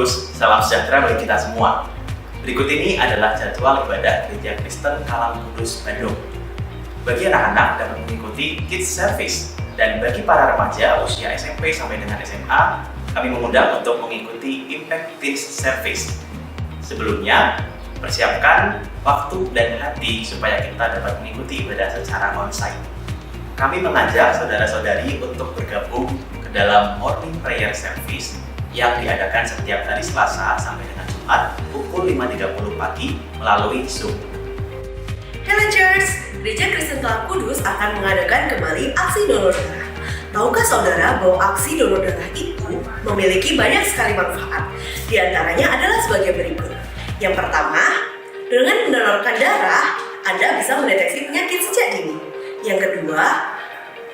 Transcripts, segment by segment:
Kudus, salam sejahtera bagi kita semua. Berikut ini adalah jadwal ibadah Gereja Kristen Kalam Kudus Bandung. Bagi anak-anak dapat mengikuti Kids Service, dan bagi para remaja usia SMP sampai dengan SMA, kami mengundang untuk mengikuti Impact Teens Service. Sebelumnya, persiapkan waktu dan hati supaya kita dapat mengikuti ibadah secara onsite. Kami mengajak saudara-saudari untuk bergabung ke dalam Morning Prayer Service yang diadakan setiap hari Selasa sampai dengan Jumat pukul 5.30 pagi melalui Zoom. Hello Church, Gereja Kristen Kalam Kudus akan mengadakan kembali aksi donor darah. Tahukah saudara bahwa aksi donor darah itu memiliki banyak sekali manfaat? Di antaranya adalah sebagai berikut. Yang pertama, dengan mendonorkan darah, Anda bisa mendeteksi penyakit sejak dini. Yang kedua,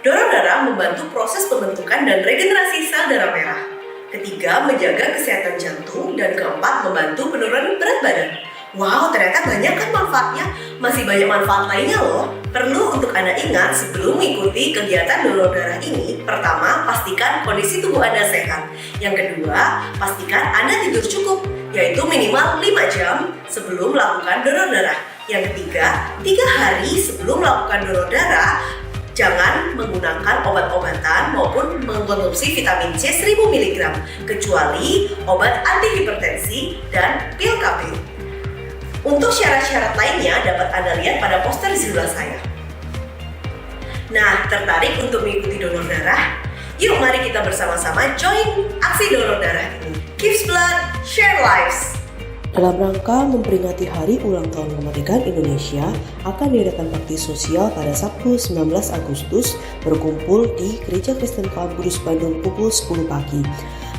donor darah membantu proses pembentukan dan regenerasi sel darah merah. Ketiga, menjaga kesehatan jantung. Dan keempat, membantu penurunan berat badan. Wow, ternyata banyak kan manfaatnya. Masih banyak manfaat lainnya loh. Perlu untuk Anda ingat sebelum mengikuti kegiatan donor darah ini. Pertama, pastikan kondisi tubuh Anda sehat. Yang kedua, pastikan Anda tidur cukup, yaitu minimal 5 jam sebelum melakukan donor darah. Yang ketiga, 3 hari sebelum melakukan donor darah, jangan menggunakan obat-obatan maupun mengkonsumsi vitamin C 1000 mg, kecuali obat antihipertensi dan pil KB. Untuk syarat-syarat lainnya dapat Anda lihat pada poster di sebelah saya. Nah, tertarik untuk mengikuti donor darah? Yuk mari kita bersama-sama join aksi donor darah ini. Give blood, share lives. Dalam rangka memperingati Hari Ulang Tahun Kemerdekaan Indonesia, akan diadakan bakti sosial pada Sabtu 19 Agustus berkumpul di Gereja Kristen Kalam Kudus Bandung pukul 10 pagi.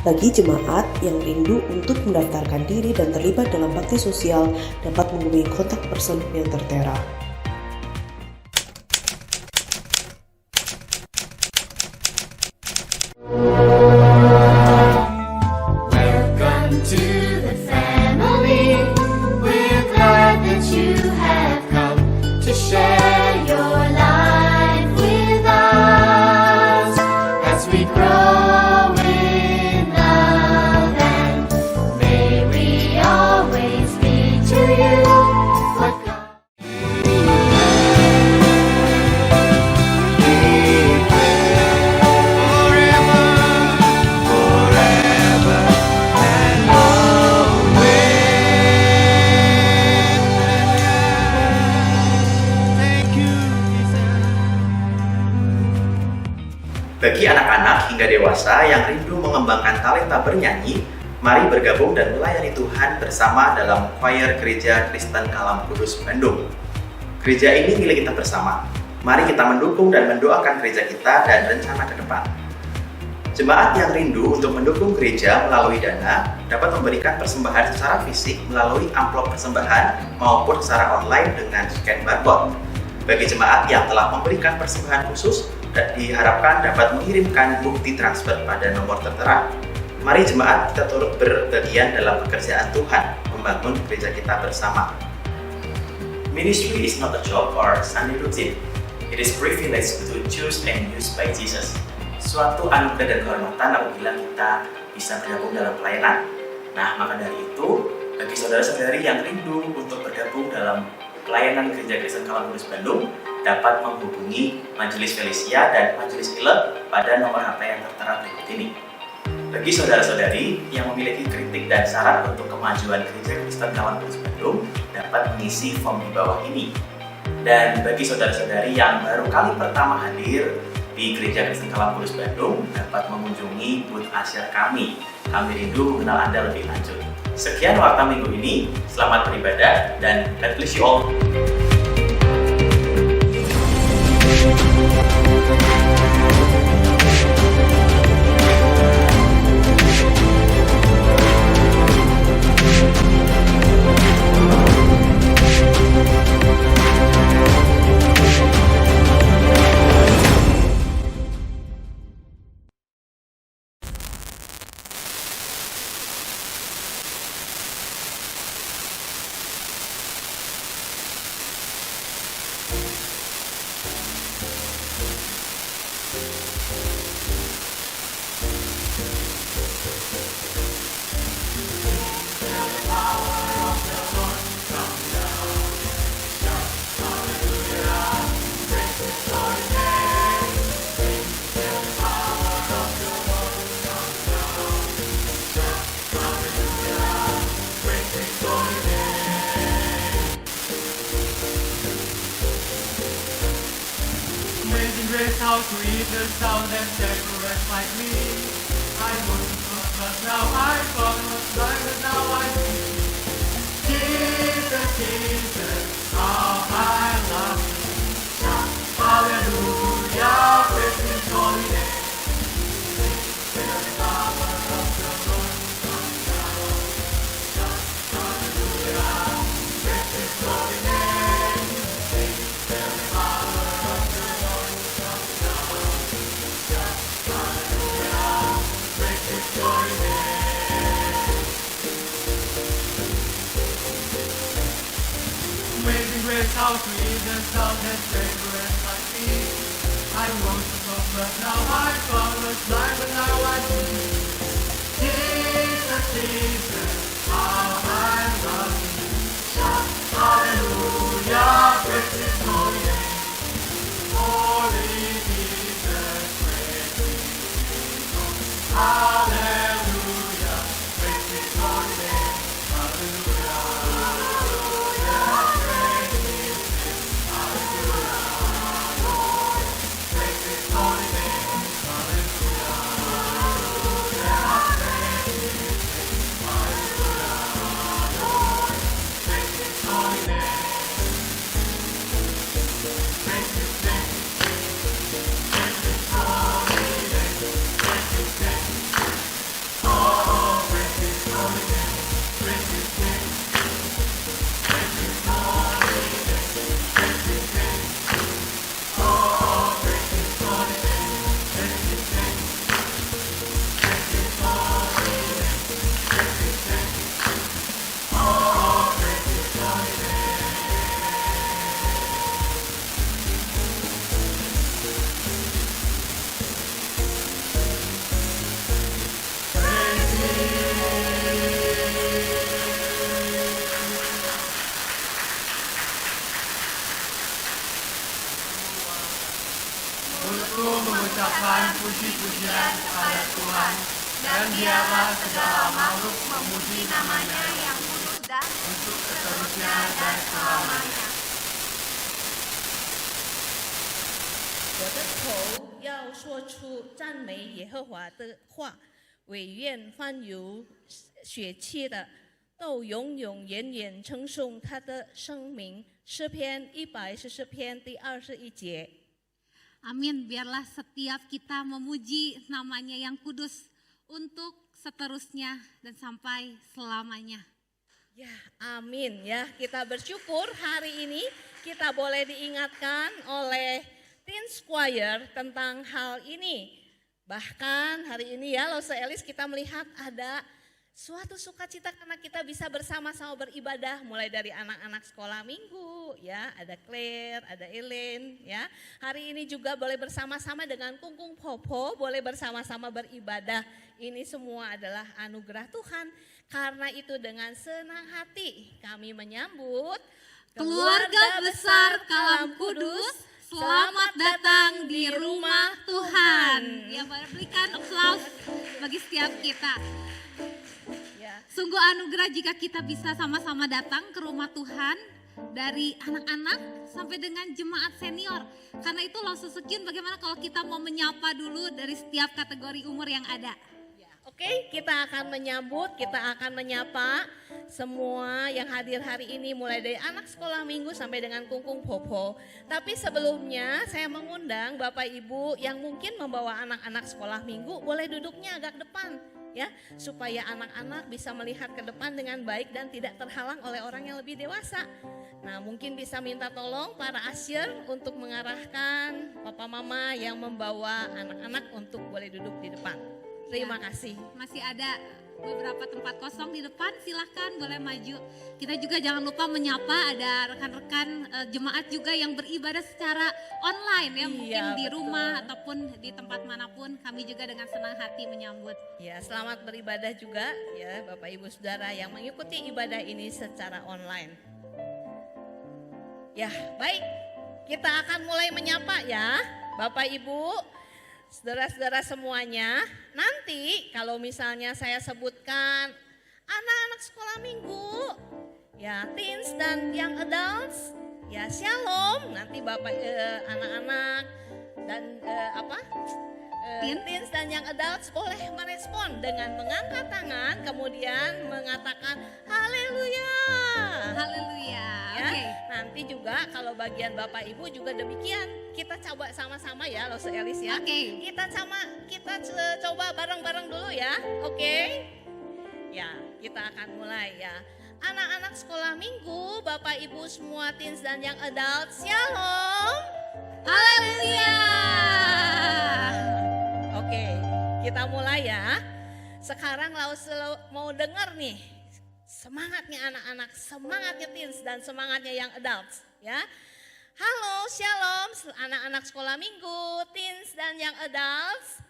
Bagi jemaat yang rindu untuk mendaftarkan diri dan terlibat dalam bakti sosial, dapat menghubungi kontak person yang tertera. Bagi anak-anak hingga dewasa yang rindu mengembangkan talenta bernyanyi, mari bergabung dan melayani Tuhan bersama dalam choir Gereja Kristen Kalam Kudus Bandung. Gereja ini milik kita bersama. Mari kita mendukung dan mendoakan gereja kita dan rencana ke depan. Jemaat yang rindu untuk mendukung gereja melalui dana dapat memberikan persembahan secara fisik melalui amplop persembahan maupun secara online dengan scan barcode. Bagi jemaat yang telah memberikan persembahan khusus, diharapkan dapat mengirimkan bukti transfer pada nomor tertera. Mari jemaat kita turut berbagian dalam pekerjaan Tuhan, membangun gereja kita bersama. Ministry is not a job or Sunday routine. It is privilege to choose and used by Jesus. Suatu anugerah dan kehormatan apabila kita bisa bergabung dalam pelayanan. Nah, maka dari itu, bagi saudara-saudari yang rindu untuk bergabung dalam pelayanan Gereja Kristen Kalam Kudus Bandung, dapat menghubungi Majelis Felicia dan Majelis Ile pada nomor HP yang tertera berikut ini. Bagi saudara-saudari yang memiliki kritik dan saran untuk kemajuan Gereja Kristen Kalam Kudus Bandung, dapat mengisi form di bawah ini. Dan bagi saudara-saudari yang baru kali pertama hadir di Gereja Kristen Kalam Kudus Bandung, dapat mengunjungi booth asyar kami. Kami rindu mengenal Anda lebih lanjut. Sekian waktu minggu ini, selamat beribadah dan God bless you all. Amazing grace, how sweet the sound that saved a wretch like me. I was lost, but now I'm found, was blind, but now I see. Jesus, Jesus, how I love you. Hallelujah, praise His holy name. Feel the power of the Lord come down. Hallelujah, praise His holy name. Feel the power of the Lord come down. Hallelujah, praise His holy name. Amazing grace, how sweet the sound that saved a wretch like me. I was lost, but now I found, was blind, but now I see. Jesus, Jesus, how I love you. Hallelujah, praise His holy name. Holy Jesus, praise His name. Hallelujah, praise His holy name. Hallelujah. Mulutku mengucapkan puji-pujian kepada Tuhan, dan biarlah segala makhluk memuji namanya yang kudus dan untuk seterusnya dan selamanya. 我的口要说出赞美耶和华的话，惟愿欢游血气的都永永远远称颂他的生名。诗篇114篇第21节。 Amin, biarlah setiap kita memuji namanya yang kudus untuk seterusnya dan sampai selamanya. Ya, amin ya. Kita bersyukur hari ini kita boleh diingatkan oleh Teen Choir tentang hal ini. Bahkan hari ini ya Los Elis kita melihat ada suatu sukacita karena kita bisa bersama-sama beribadah mulai dari anak-anak sekolah minggu ya, ada Claire, ada Ellen ya. Hari ini juga boleh bersama-sama dengan Kungkung Popo, boleh bersama-sama beribadah. Ini semua adalah anugerah Tuhan. Karena itu dengan senang hati kami menyambut Keluarga besar Kalam Kudus, selamat datang di rumah Tuhan. Ya, berikan aplaus bagi setiap kita. Sungguh anugerah jika kita bisa sama-sama datang ke rumah Tuhan, dari anak-anak sampai dengan jemaat senior. Karena itu Los Susukin, bagaimana kalau kita mau menyapa dulu dari setiap kategori umur yang ada. Oke, kita akan menyambut, kita akan menyapa semua yang hadir hari ini mulai dari anak sekolah minggu sampai dengan Kungkung Popo. Tapi sebelumnya saya mengundang Bapak Ibu yang mungkin membawa anak-anak sekolah minggu boleh duduknya agak depan ya, supaya anak-anak bisa melihat ke depan dengan baik dan tidak terhalang oleh orang yang lebih dewasa. Nah, mungkin bisa minta tolong para asyir untuk mengarahkan papa mama yang membawa anak-anak untuk boleh duduk di depan. Terima kasih. Masih ada beberapa tempat kosong di depan, silahkan boleh maju. Kita juga jangan lupa menyapa ada rekan-rekan jemaat juga yang beribadah secara online ya, mungkin di rumah ataupun di tempat manapun, kami juga dengan senang hati menyambut. Ya, selamat beribadah juga ya Bapak Ibu Saudara yang mengikuti ibadah ini secara online. Ya, baik. Kita akan mulai menyapa ya Bapak Ibu. Saudara-saudara semuanya, nanti kalau misalnya saya sebutkan anak-anak sekolah minggu, ya teens dan young adults, ya shalom, nanti Bapak anak-anak dan Teens. teens dan young adults boleh merespon dengan mengangkat tangan kemudian mengatakan haleluya. Haleluya. Ya, Oke. nanti juga kalau bagian Bapak Ibu juga demikian. Kita coba sama-sama ya, Lose Elis ya. Oke. Kita coba bareng-bareng dulu ya. Oke? Ya, kita akan mulai ya. Anak-anak sekolah minggu, Bapak Ibu semua teens dan young adults, shalom. Haleluya. Oke, kita mulai ya. Sekarang Lause mau dengar nih semangatnya anak-anak, semangatnya teens dan semangatnya young adults ya. Halo, shalom anak-anak sekolah minggu, teens dan young adults.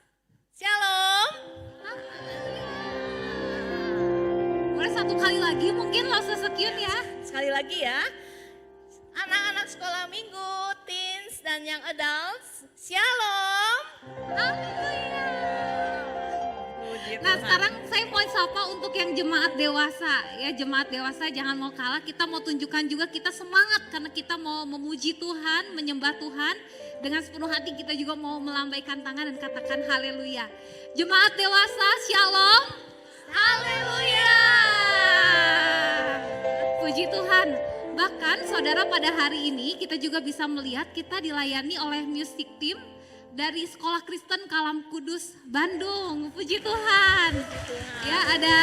Shalom. Boleh satu kali lagi mungkin Lause Sekyun ya. Sekali lagi ya. Anak-anak sekolah minggu, teens dan young adults. Shalom. Haleluya. Puji Nah Tuhan. sekarang saya mau sapa untuk yang jemaat dewasa ya, jemaat dewasa jangan mau kalah, kita mau tunjukkan juga kita semangat karena kita mau memuji Tuhan, menyembah Tuhan dengan sepenuh hati. Kita juga mau melambaikan tangan dan katakan haleluya. Jemaat dewasa shalom, haleluya, puji Tuhan. Bahkan saudara pada hari ini kita juga bisa melihat kita dilayani oleh music team dari Sekolah Kristen Kalam Kudus Bandung. Puji Tuhan. Ya ada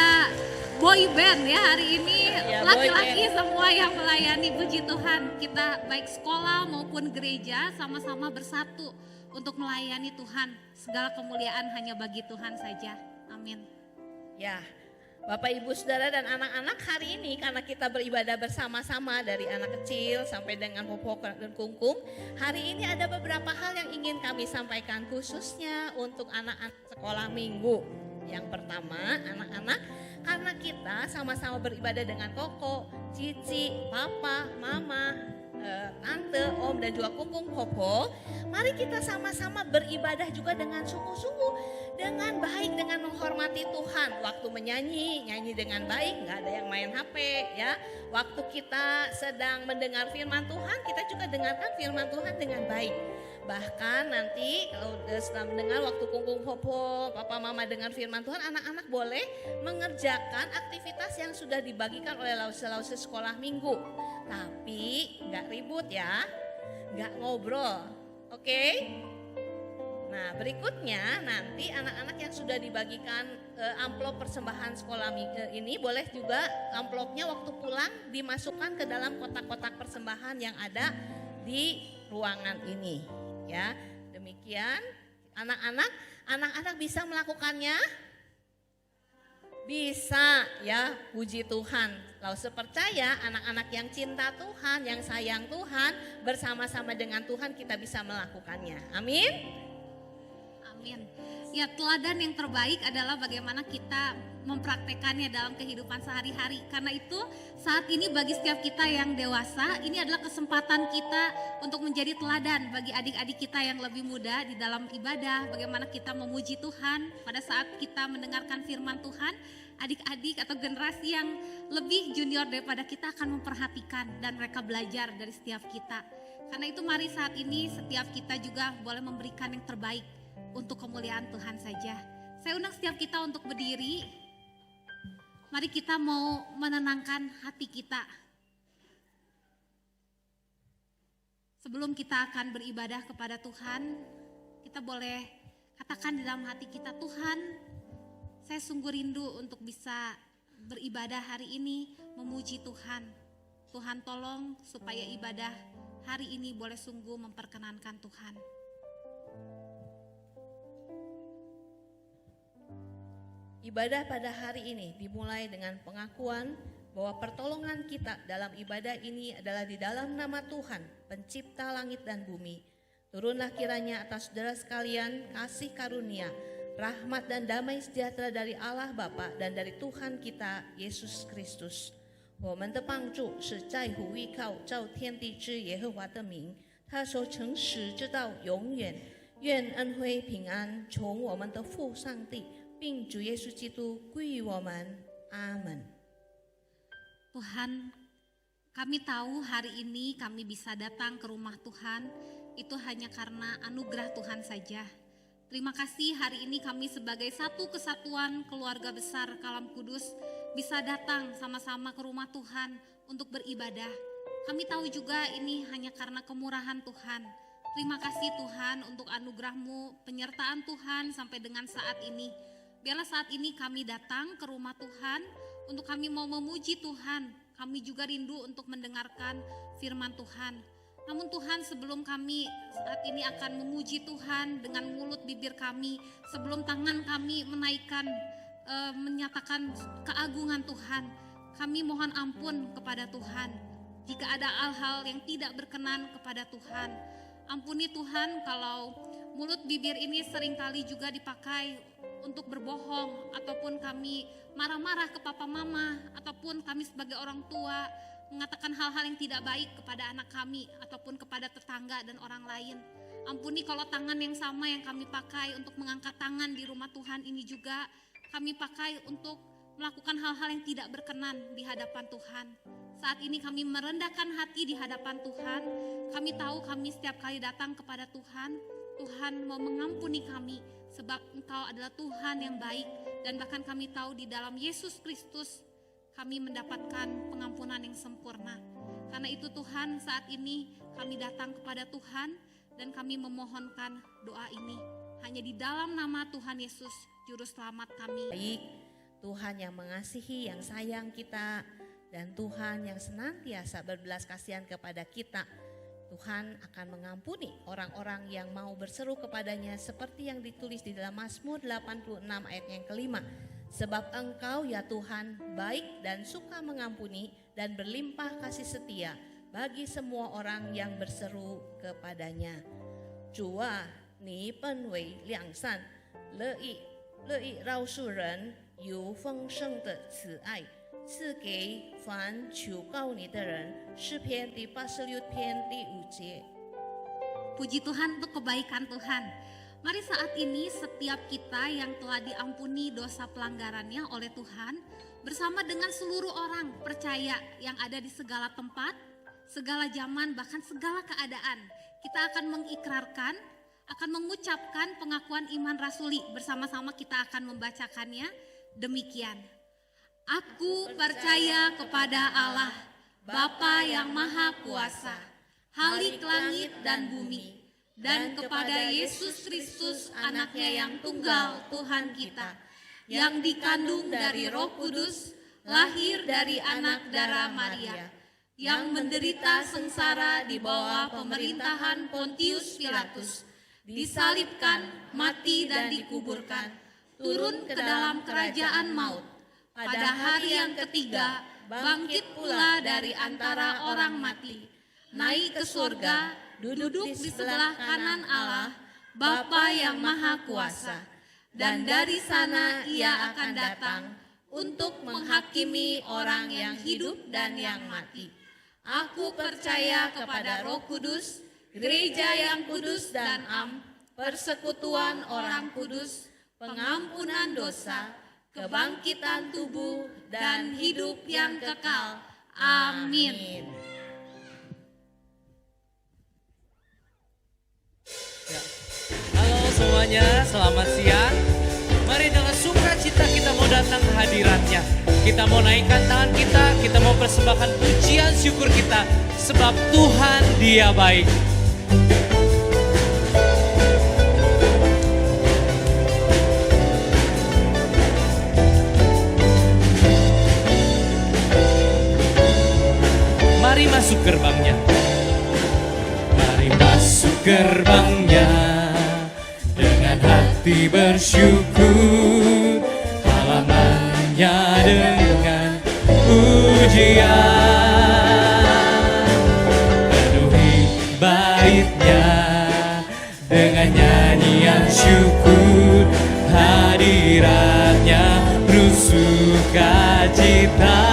boy band ya hari ini, Ya, laki-laki boy semua yang melayani. Puji Tuhan. Kita baik sekolah maupun gereja sama-sama bersatu untuk melayani Tuhan. Segala kemuliaan hanya bagi Tuhan saja. Amin. Ya, Bapak Ibu Saudara dan anak-anak, hari ini karena kita beribadah bersama-sama dari anak kecil sampai dengan popok dan kungkung, hari ini ada beberapa hal yang ingin kami sampaikan khususnya untuk anak-anak sekolah minggu. Yang pertama, anak-anak, karena kita sama-sama beribadah dengan Koko, Cici, Papa, Mama, Tante, Om dan juga Kungkung Popo, mari kita sama-sama beribadah juga dengan sungguh-sungguh, dengan baik, dengan menghormati Tuhan. Waktu menyanyi, nyanyi dengan baik, nggak ada yang main HP ya. Waktu kita sedang mendengar firman Tuhan, kita juga dengarkan firman Tuhan dengan baik. Bahkan nanti kalau setelah mendengar waktu Kungkung Popo, Papa Mama dengar firman Tuhan, anak-anak boleh mengerjakan aktivitas yang sudah dibagikan oleh lause-lause sekolah minggu. Tapi nggak ribut ya, nggak ngobrol, oke? Nah berikutnya nanti anak-anak yang sudah dibagikan amplop persembahan sekolah ini boleh juga amplopnya waktu pulang dimasukkan ke dalam kotak-kotak persembahan yang ada di ruangan ini ya. Demikian anak-anak bisa melakukannya? Bisa ya, puji Tuhan. Lause percaya anak-anak yang cinta Tuhan, yang sayang Tuhan, bersama-sama dengan Tuhan kita bisa melakukannya. Amin. Amin. Ya teladan yang terbaik adalah bagaimana kita mempraktekannya dalam kehidupan sehari-hari. Karena itu saat ini bagi setiap kita yang dewasa, ini adalah kesempatan kita untuk menjadi teladan bagi adik-adik kita yang lebih muda di dalam ibadah. Bagaimana kita memuji Tuhan pada saat kita mendengarkan firman Tuhan. Adik-adik atau generasi yang lebih junior daripada kita akan memperhatikan dan mereka belajar dari setiap kita. Karena itu mari saat ini setiap kita juga boleh memberikan yang terbaik untuk kemuliaan Tuhan saja. Saya undang setiap kita untuk berdiri. Mari kita mau menenangkan hati kita. Sebelum kita akan beribadah kepada Tuhan, kita boleh katakan di dalam hati kita, Tuhan, saya sungguh rindu untuk bisa beribadah hari ini, memuji Tuhan. Tuhan tolong supaya ibadah hari ini boleh sungguh memperkenankan Tuhan. Ibadah pada hari ini dimulai dengan pengakuan bahwa pertolongan kita dalam ibadah ini adalah di dalam nama Tuhan, pencipta langit dan bumi. Turunlah kiranya atas saudara sekalian kasih karunia, rahmat dan damai sejahtera dari Allah Bapa dan dari Tuhan kita Yesus Kristus. 我们的帮助是在乎依靠造天地之耶和华的名，他所诚实直到永远。愿恩惠平安从我们的父上帝并主耶稣基督归于我们。阿门。 Tuhan, kami tahu hari ini kami bisa datang ke rumah Tuhan itu hanya karena anugerah Tuhan saja. Terima kasih hari ini kami sebagai satu kesatuan keluarga besar Kalam Kudus bisa datang sama-sama ke rumah Tuhan untuk beribadah. Kami tahu juga ini hanya karena kemurahan Tuhan. Terima kasih Tuhan untuk anugerah-Mu, penyertaan Tuhan sampai dengan saat ini. Biarlah saat ini kami datang ke rumah Tuhan untuk kami mau memuji Tuhan. Kami juga rindu untuk mendengarkan firman Tuhan. Namun Tuhan, sebelum kami saat ini akan memuji Tuhan dengan mulut bibir kami, sebelum tangan kami menaikkan, menyatakan keagungan Tuhan, kami mohon ampun kepada Tuhan. Jika ada hal-hal yang tidak berkenan kepada Tuhan, ampuni Tuhan kalau mulut bibir ini seringkali juga dipakai untuk berbohong, ataupun kami marah-marah ke papa mama, ataupun kami sebagai orang tua mengatakan hal-hal yang tidak baik kepada anak kami ataupun kepada tetangga dan orang lain. Ampuni kalau tangan yang sama yang kami pakai untuk mengangkat tangan di rumah Tuhan ini juga kami pakai untuk melakukan hal-hal yang tidak berkenan di hadapan Tuhan. Saat ini kami merendahkan hati di hadapan Tuhan. Kami tahu kami setiap kali datang kepada Tuhan, Tuhan mau mengampuni kami sebab Engkau adalah Tuhan yang baik, dan bahkan kami tahu di dalam Yesus Kristus kami mendapatkan pengampunan yang sempurna. Karena itu Tuhan, saat ini kami datang kepada Tuhan dan kami memohonkan doa ini hanya di dalam nama Tuhan Yesus Juru Selamat kami. Baik, Tuhan yang mengasihi, yang sayang kita, dan Tuhan yang senantiasa berbelas kasihan kepada kita. Tuhan akan mengampuni orang-orang yang mau berseru kepadanya seperti yang ditulis di dalam Mazmur 86 ayat yang kelima. Sebab Engkau ya Tuhan baik dan suka mengampuni dan berlimpah kasih setia bagi semua orang yang berseru kepadanya. Jua ni pen wei liang san, le yi rao shu ren, yu feng sheng de ci ai, 赐给凡求告你的人。诗篇第86篇第5节。 Puji Tuhan untuk kebaikan Tuhan. Mari saat ini setiap kita yang telah diampuni dosa pelanggarannya oleh Tuhan, bersama dengan seluruh orang percaya yang ada di segala tempat, segala zaman, bahkan segala keadaan, kita akan mengikrarkan, akan mengucapkan pengakuan iman rasuli. Bersama-sama kita akan membacakannya demikian. Aku percaya kepada Allah, Bapa yang Maha Kuasa, Khalik langit dan bumi, dan kepada Yesus Kristus anaknya yang tunggal Tuhan kita, yang dikandung dari Roh Kudus, lahir dari anak darah Maria, yang menderita sengsara di bawah pemerintahan Pontius Pilatus, disalibkan, mati dan dikuburkan, turun ke dalam kerajaan maut, pada hari yang ketiga bangkit pula dari antara orang mati, naik ke surga, duduk di sebelah kanan Allah, Bapa yang Maha Kuasa, dan dari sana Ia akan datang untuk menghakimi orang yang hidup dan yang mati. Aku percaya kepada Roh Kudus, gereja yang kudus dan am, persekutuan orang kudus, pengampunan dosa, kebangkitan tubuh, dan hidup yang kekal. Amin. Ya. Halo semuanya, selamat siang. Mari dengan sukacita kita mau datang ke hadiratnya. Kita mau naikkan tangan kita mau persembahkan pujian syukur kita. Sebab Tuhan Dia baik. Mari masuk gerbangnya. Mari masuk gerbangnya dengan hati bersyukur, halamannya dengan pujian, penuhi baitnya dengan nyanyian syukur, hadiratnya penuh sukacita.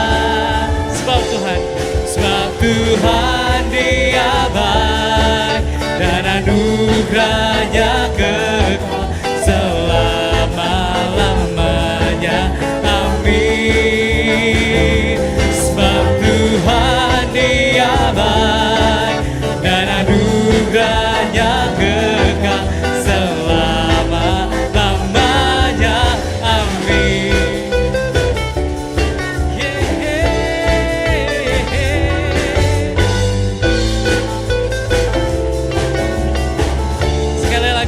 Sebab Tuhan Dia baik dan anugerahnya kekal selama-lamanya. Amin. Sebab Tuhan Dia baik dan anugerahnya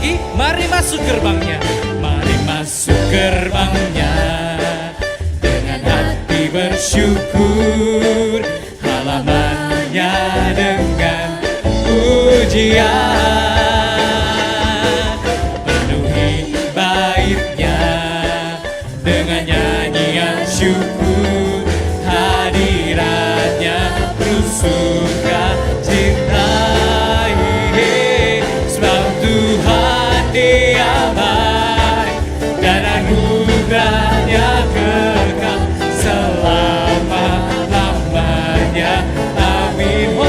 lagi, mari masuk gerbangnya. Mari masuk gerbangnya dengan hati bersyukur, halamannya dengan pujian. Penuhi baitnya dengan nyanyian syukur, hadiratnya bersuka cita. Sebab Tuhan Dia baik dan anugerahnya kekal selama-lamanya. Amin. Oh,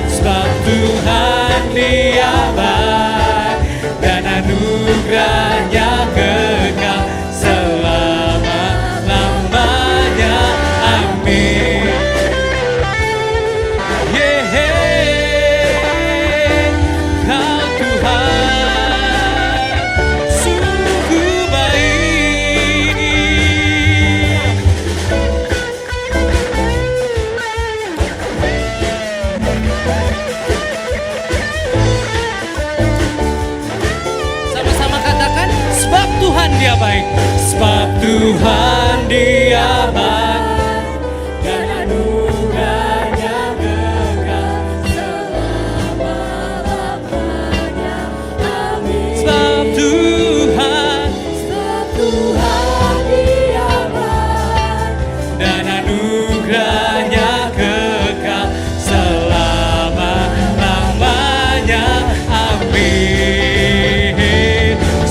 sebab Tuhan Dia baik dan anugerahnya kekal selama-lamanya. Amin. Kau Tuhan sungguh baik. Sama-sama katakan, sebab Tuhan Dia baik. Sebab Tuhan Dia baik dan anugerahnya kekal selama-lamanya. Amin. Sebab Tuhan Dia baik dan anugerahnya kekal selama-lamanya. Amin.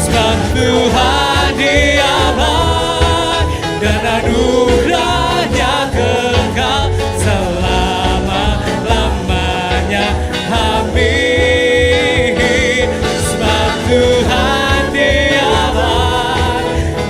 Sebab Tuhan Dia baik dan anugerahnya kekal selama-lamanya. Amin. Sebab Tuhan Dia baik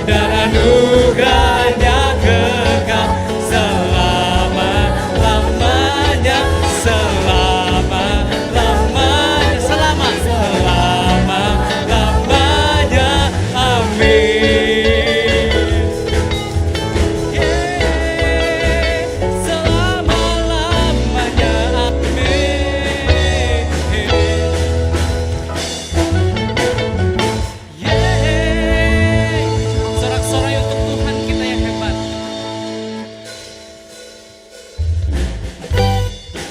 dan anugerahnya kekal selama-lamanya. Selama-lamanya. Amin. Selama-lamanya. Amin. Sorak-sorai untuk Tuhan kita yang hebat.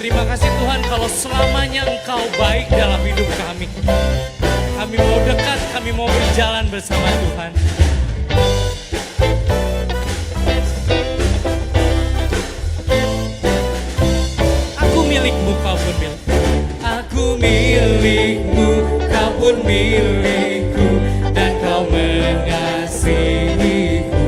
Terima kasih Tuhan kalau selamanya Engkau baik dalam hidup kami. Kami mau dekat, kami mau berjalan bersama Tuhan. Aku milikmu, kau pun milikku. Aku milikmu, kau pun milikku, dan kau mengasihiku.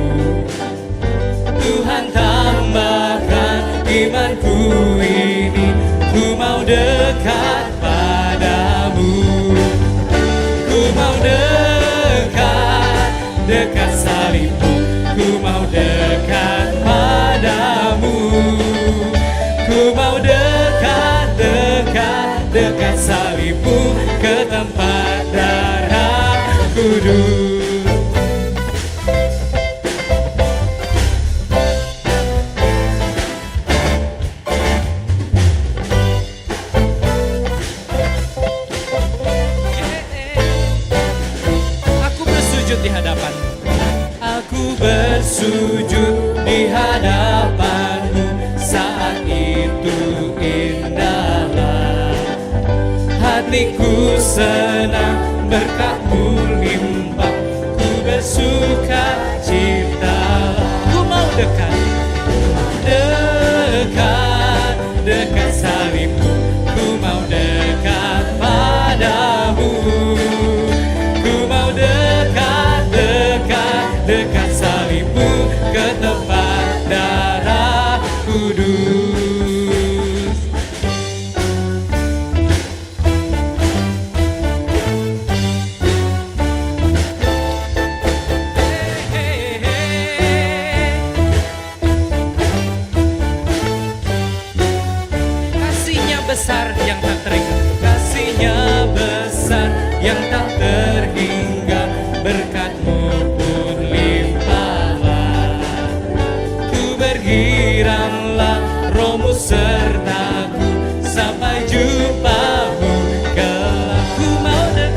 Tuhan tambahkan imanku ini, ku mau dekat padamu. Ku mau dekat, dekat salibmu. Ku mau dekat padamu. Ku mau dekat, dekat, dekat salibmu, ke tempat darah kudus. Aku bersujud di hadapanmu. Aku bersujud di hadapanmu. Saat itu indahlah hatiku senang, berkat-Mu limpah, ku bersuka cita. Ku mau dekat, dekat, dekat salibmu. Ku mau dekat padamu. Ku mau dekat, dekat, dekat salibmu, ke tempat darah kudus. Kasihnya besar yang tak terhingga, kasihnya besar yang tak terhingga, berkat-Mu pun limpahlah. Ku bergiranglah, Roh-Mu sertaku, sampai jumpa-Mu kelak. Ku mau dekat,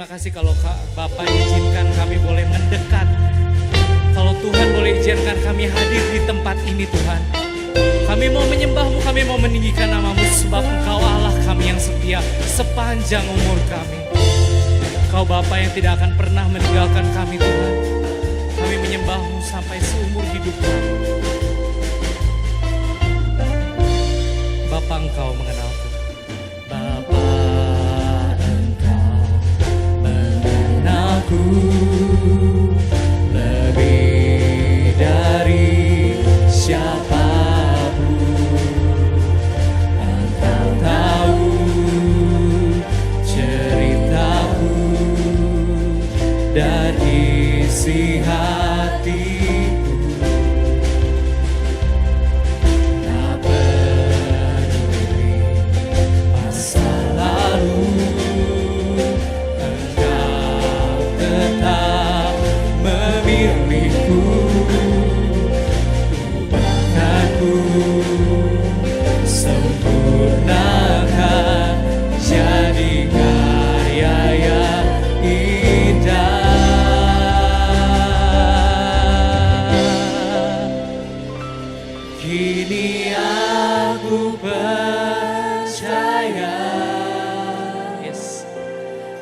terima kasih kalau Bapak izinkan kami boleh mendekat. Kalau Tuhan boleh izinkan kami hadir di tempat ini Tuhan. Kami mau menyembah-Mu, kami mau meninggikan nama-Mu sebab Engkau Allah kami yang setia sepanjang umur kami. Engkau Bapa yang tidak akan pernah meninggalkan kami Tuhan. Kami menyembah-Mu sampai seumur hidup kami. Bapa Engkau mengenalku. Bapa Engkau mengenalku lebih dari siapapun. Engkau tahu ceritaku dan isi hatiku. Tak peduli masa lalu, Engkau tetap memilihku. Ubahkanku, sempurnakan jadi karya yang indah. Kini aku percaya, yes,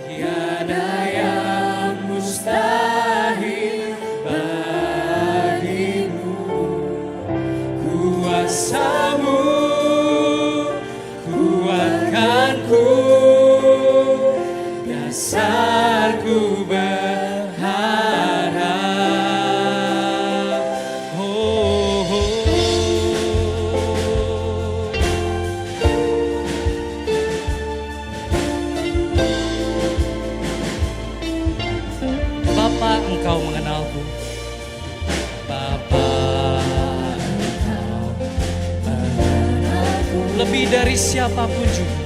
tiada yang mustahil bagimu. Kuasa-Mu kuatkanku, dasarku berharap. Oh, oh. Bapa Engkau mengenalku. Bapa Engkau mengenalku lebih dari siapapun juga.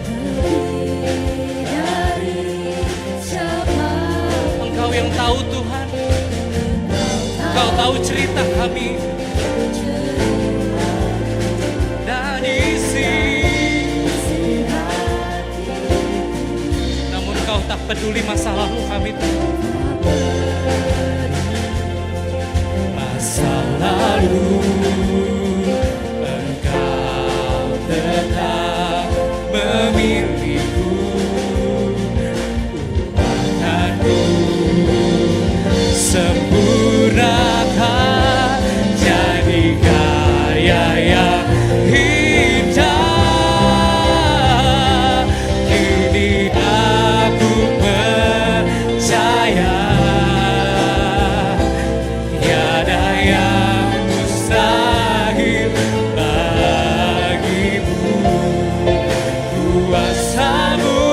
Engkau yang tahu Tuhan. Engkau tahu cerita kami dan isi. Namun Engkau tak peduli masa lalu kami Tuhan. Masa lalu Engkau tetap memilihku. Ubahkanku, sempurnakan jadi karya yang indah. Kini aku percaya tiada yang mustahil bagimu. Kuasa-Mu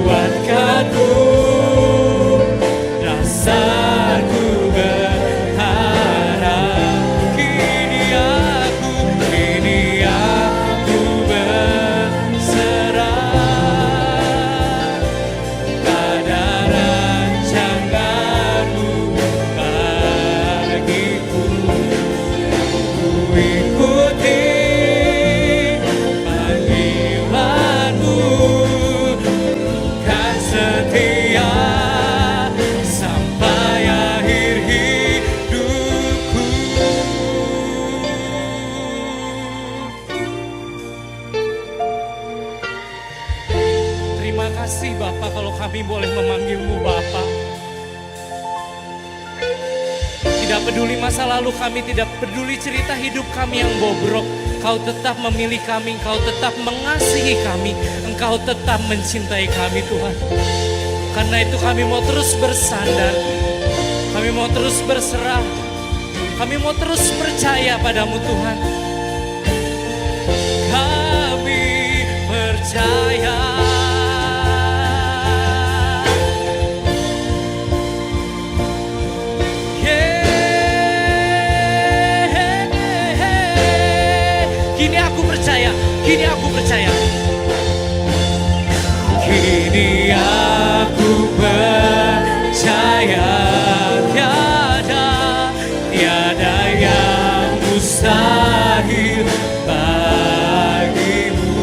kuatkanku, dasarku berharap. Kini aku berserah pada rancangan-Mu bagiku. Ku ikuti panggilan-Mu, kan setia sampai akhir hidupku. Terima kasih Bapa kalau kami boleh memanggil-Mu Bapa. Tidak peduli masa lalu kami, tidak peduli cerita hidup kami yang bobrok, Engkau tetap memilih kami, Engkau tetap mengasihi kami, Engkau tetap mencintai kami Tuhan. Karena itu kami mau terus bersandar, kami mau terus berserah, kami mau terus percaya padamu Tuhan. Kami percaya. Kini aku percaya, kini aku percaya. Kini aku percaya tiada yang mustahil bagimu.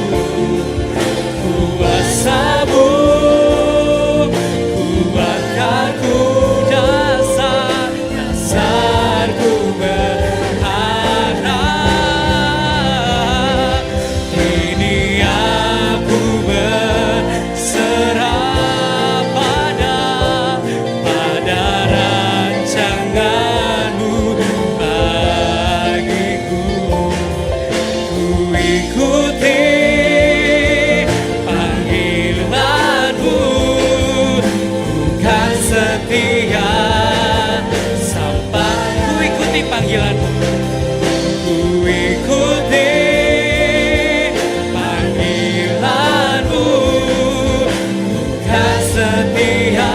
setia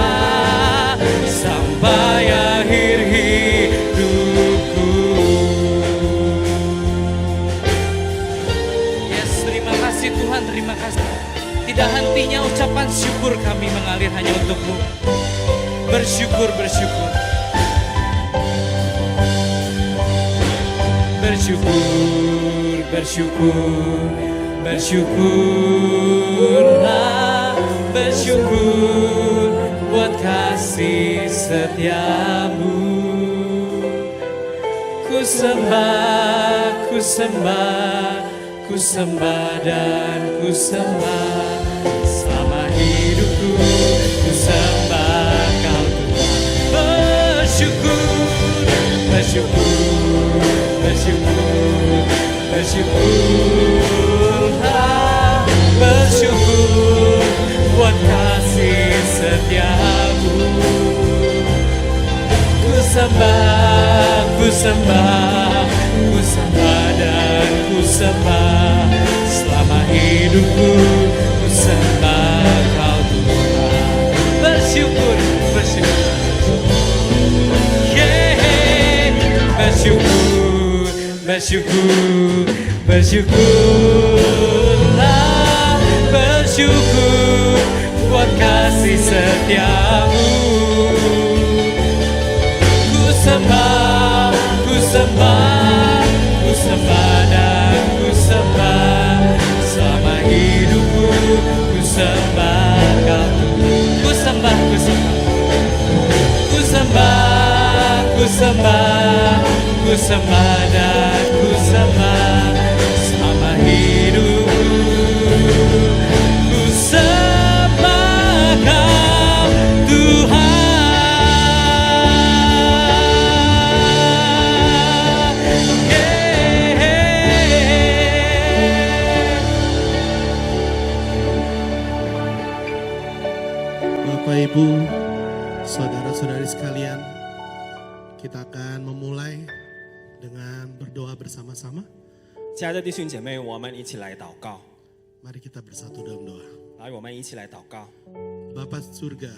sampai akhir hidupku. Yes, terima kasih Tuhan, terima kasih. Tidak hentinya ucapan syukur kami mengalir hanya untuk-Mu. Bersyukur, bersyukur. Bersyukur, bersyukur, bersyukurlah, bersyukur buat kasih setiamu. Ku sembah, ku sembah, ku sembah dan ku sembah selama hidupku. Ku sembah Kau Tuhan. Bersyukur, bersyukur, bersyukur, bersyukurlah, bersyukur buat kasih setiamu. Ku sembah, ku sembah, ku sembah dan ku sembah selama hidupku. Ku sembah Kau Tuhan. Bersyukur, bersyukur, yeah. Bersyukur, bersyukur, bersyukurlah, bersyukur buat kasih setiamu. Ku sembah, ku sembah, ku sembah dan ku sembah selama hidupku. Ku sembah Kau. Ku sembah, ku sembah, ku sembah, ku sembah, ku sembah dan ku sembah selama hidupku. Ku sembah Kau Tuhan. Bapak Ibu, saudara-saudari sekalian, kita akan memulai dengan berdoa bersama-sama. 亲爱的弟兄姐妹，我们一起来祷告， Mari kita bersatu dalam doa. 来，我们一起来祷告。 Bapa surga,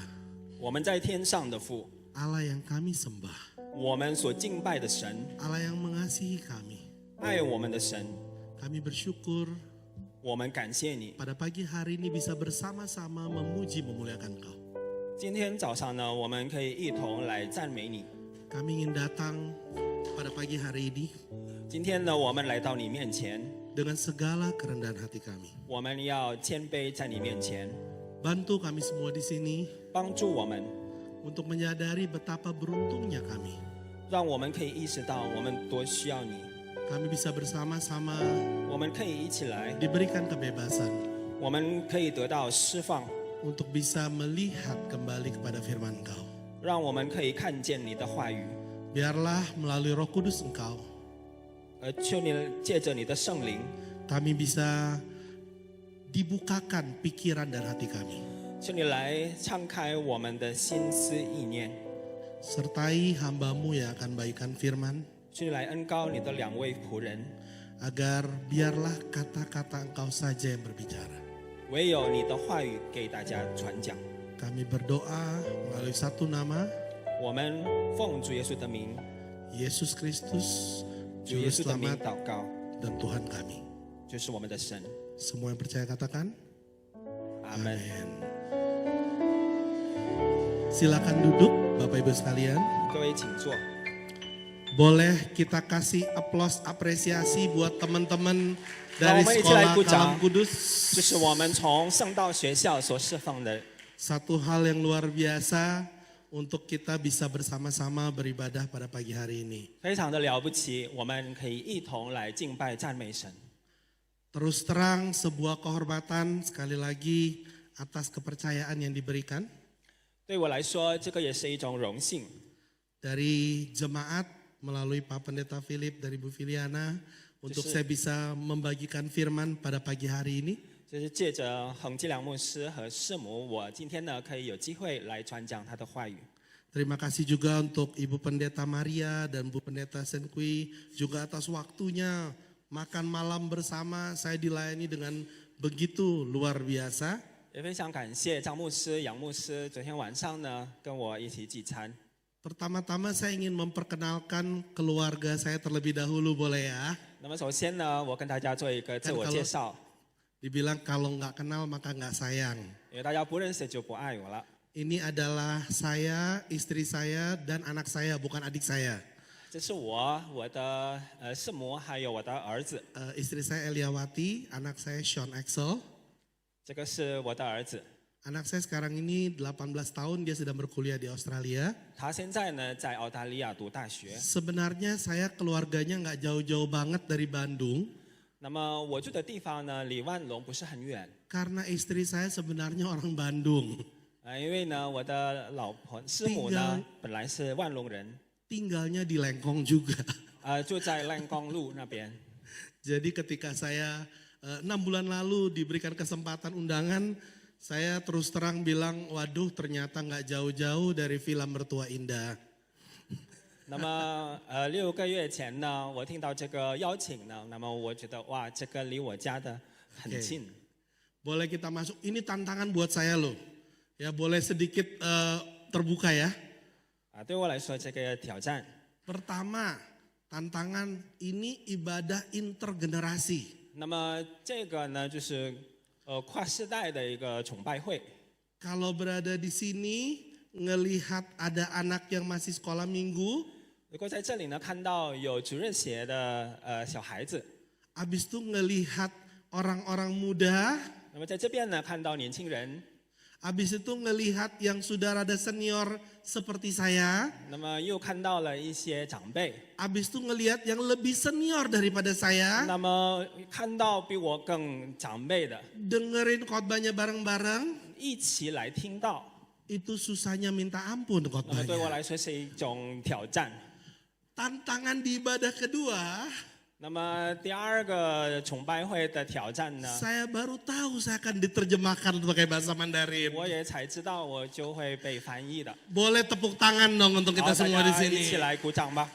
我们在天上的父， Allah yang kami sembah, 我们所敬拜的神， Allah yang mengasihi kami, 爱我们的神， kami bersyukur 我们感谢你。 pada pagi hari ini bisa bersama-sama memuji memuliakan Kau. 今天早上呢，我们可以一同来赞美你。 Kami ingin datang pada pagi hari ini 今天呢，我们来到你面前， dengan segala kerendahan hati kami. 我们要谦卑在你面前， Bantu kami semua di sini 帮助我们， untuk menyadari betapa beruntungnya kami. 让我们可以意识到我们多需要你。 Kami bisa bersama-sama 我们可以一起来， diberikan kebebasan 我们可以得到释放， untuk bisa melihat kembali kepada firman Kau. 让我们可以看见你的话语。 Biarlah melalui Roh Kudus Engkau, 求你借着你的圣灵， kami bisa dibukakan pikiran dan hati kami. 求你来敞开我们的心思意念， Sertai hamba-Mu yang akan bagikan firman, 求你来恩膏你的两位仆人， agar biarlah kata-kata Engkau saja yang berbicara. 唯有你的话语给大家传讲。 Kami berdoa melalui satu nama, 我们奉主耶稣的名， Yesus Kristus, 主耶 Juru 稣的名 Selamat 祷告， dan Tuhan kami. 就是我们的神。 Semua yang percaya katakan, 阿门。 Amin. Silakan duduk Bapak Ibu sekalian. 各位请坐。 Boleh kita kasih aplaus apresiasi buat teman-teman 让 dari 我们一起来 Sekolah 鼓掌 Kalam Kudus. 这是我们从圣道学校所释放的， Satu hal yang luar biasa untuk kita bisa bersama-sama beribadah pada pagi hari ini. 非常的了不起，我们可以一同来敬拜赞美神。 Terus terang sebuah kehormatan sekali lagi atas kepercayaan yang diberikan 对我来说，这个也是一种荣幸。 dari jemaat melalui Pak Pendeta Philip dari Bu Filiana untuk Justru- saya bisa membagikan firman pada pagi hari ini. 就是借着恒基良牧师和师母，我今天呢可以有机会来传讲他的话语。 Terima kasih juga untuk Ibu Pendeta Maria dan Bu Pendeta Senkui juga atas waktunya makan malam bersama. Saya dilayani dengan begitu luar biasa. 也非常感谢张牧师、杨牧师昨天晚上呢跟我一起聚餐。 Pertama-tama saya ingin memperkenalkan keluarga saya terlebih dahulu boleh ya? 那么首先呢，我跟大家做一个自我介绍， Dibilang kalau nggak kenal maka nggak sayang. 因为大家不认识就不爱我了。 Ini adalah saya, istri saya, dan anak saya, bukan adik saya. 这是我的师母，还有我的儿子。 Istri saya Eliawati, anak saya Sean Axel. 这个是我的儿子， Anak saya sekarang ini 18 tahun, dia sedang berkuliah di Australia. 他现在呢在澳大利亚读大学。 Sebenarnya saya keluarganya nggak jauh-jauh banget dari Bandung. 那么我住的地方呢离万隆不是很远， Karena istri saya sebenarnya orang Bandung. 因为呢我的老婆师母呢本来是万隆人， Tinggalnya di Lengkong juga. 住在烂光路那边。 Jadi ketika saya 6 bulan lalu diberikan kesempatan undangan, saya terus terang bilang, waduh ternyata nggak jauh-jauh dari film Mertua Indah. 那么6个月前呢，我听到这个邀请呢，那么我觉得哇，这个离我家的很近。 Boleh kita masuk, ini tantangan buat saya loh. Ya boleh sedikit terbuka ya. 对我来说这个挑战， Pertama, tantangan ini ibadah intergenerasi. 那么这个呢就是跨世代的一个崇拜会。 Kalau berada di sini, ngelihat ada anak yang masih sekolah minggu, 如果在这里呢看到有主日学的小孩子， habis itu ngelihat orang-orang muda, 那么在这边呢看到年轻人， habis itu ngelihat yang sudah rada senior seperti saya, 那么又看到了一些长辈， habis itu ngelihat yang lebih senior daripada saya, 那么看到比我更长辈的， dengerin khotbahnya bareng-bareng, 一起来听到， itu susahnya minta ampun 那么对我 khotbahnya. 来说是一种挑战。 Tantangan di ibadah kedua, 那么第二个崇拜会的挑战呢， saya baru tahu saya akan diterjemahkan pakai bahasa Mandarin. 我也才知道我就会被翻译的。 Boleh tepuk tangan dong untuk 好， kita 大 semua di 家一起 sini. 来鼓掌吧。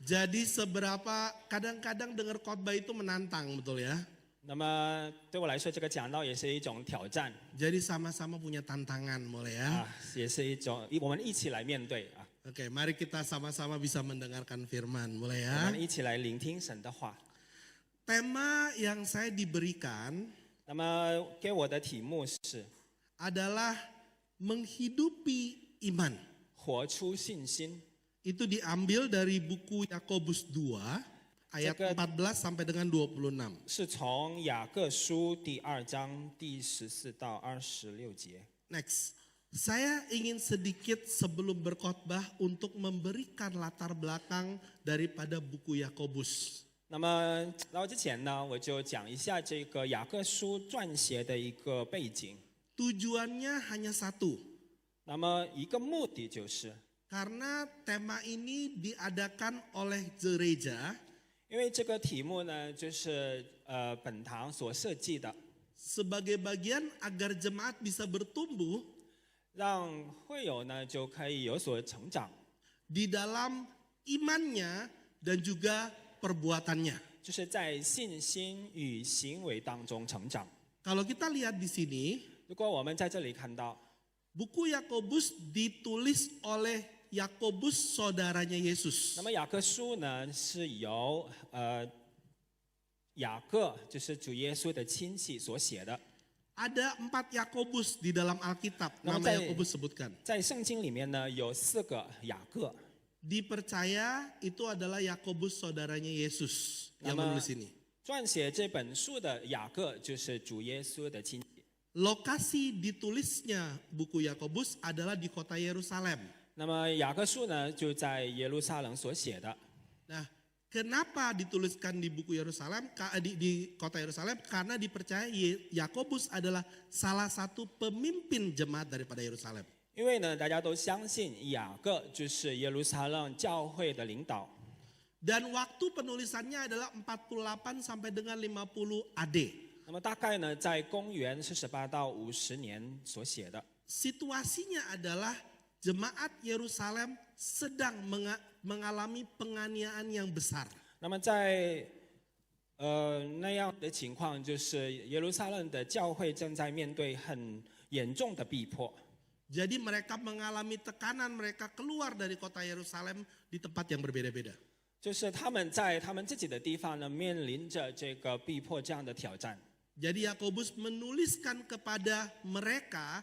Jadi seberapa kadang-kadang dengar khotbah itu menantang, betul ya? 那么对我来说，这个讲道也是一种挑战 Jadi sama-sama punya tantangan, boleh ya? 也是一种我们一起来面对啊， Oke, mari kita sama-sama bisa mendengarkan firman, boleh 我 ya? 们一起来聆听神的话。 Tema yang saya diberikan 那么给我的题目是 adalah menghidupi iman. 活出信心， Itu diambil dari buku Yakobus 2 ayat Jaga- 14 sampai dengan 26. 是从雅各书第2章第14到26节。 Next. Saya ingin sedikit sebelum berkhotbah untuk memberikan latar belakang daripada buku Yakobus. 那么到之前呢，我就讲一下这个雅各书撰写的一个背景。 Tujuannya hanya satu. 那么一个目的就是， Karena tema ini diadakan oleh gereja 因为这个题目呢，就是本堂所设计的， sebagai bagian agar jemaat bisa bertumbuh 让会友呢就可以有所成长， di dalam imannya dan juga perbuatannya. 就是在信心与行为当中成长。 Kalau kita lihat di sini, 如果我们在这里看到， buku Yakobus ditulis oleh Yakobus saudaranya Yesus. 那么雅各书呢是由雅各，就是主耶稣的亲戚所写的。 Ada 4 Yakobus di dalam Alkitab, Nama nama saya- Yakobus sebutkan. 在圣经里面呢有4个雅各， Dipercaya itu adalah Yakobus saudaranya Yesus yang Nama- menulis ini. 撰写这本书的雅各就是主耶稣的亲戚。 Lokasi ditulisnya buku Yakobus adalah di kota Yerusalem. 那么雅各书呢就在耶路撒冷所写的。 Nah, kenapa dituliskan di buku Yerusalem, di kota Yerusalem? Karena dipercaya Yakobus adalah salah satu pemimpin jemaat daripada Yerusalem. 因为呢，大家都相信雅各就是耶路撒冷教会的领导。 Dan waktu penulisannya adalah 48 sampai dengan 50 AD. 那么大概呢，在公元48到50年所写的。 Situasinya adalah jemaat Yerusalem sedang mengalami penganiayaan yang besar. 那么在那样的情况就是耶路撒冷的教会正在面对很严重的逼迫。 Jadi mereka mengalami tekanan, mereka keluar dari kota Yerusalem di tempat yang berbeda-beda. 就是他们在他们自己的地方呢，面临着这个逼迫这样的挑战。 Jadi Yakobus menuliskan kepada mereka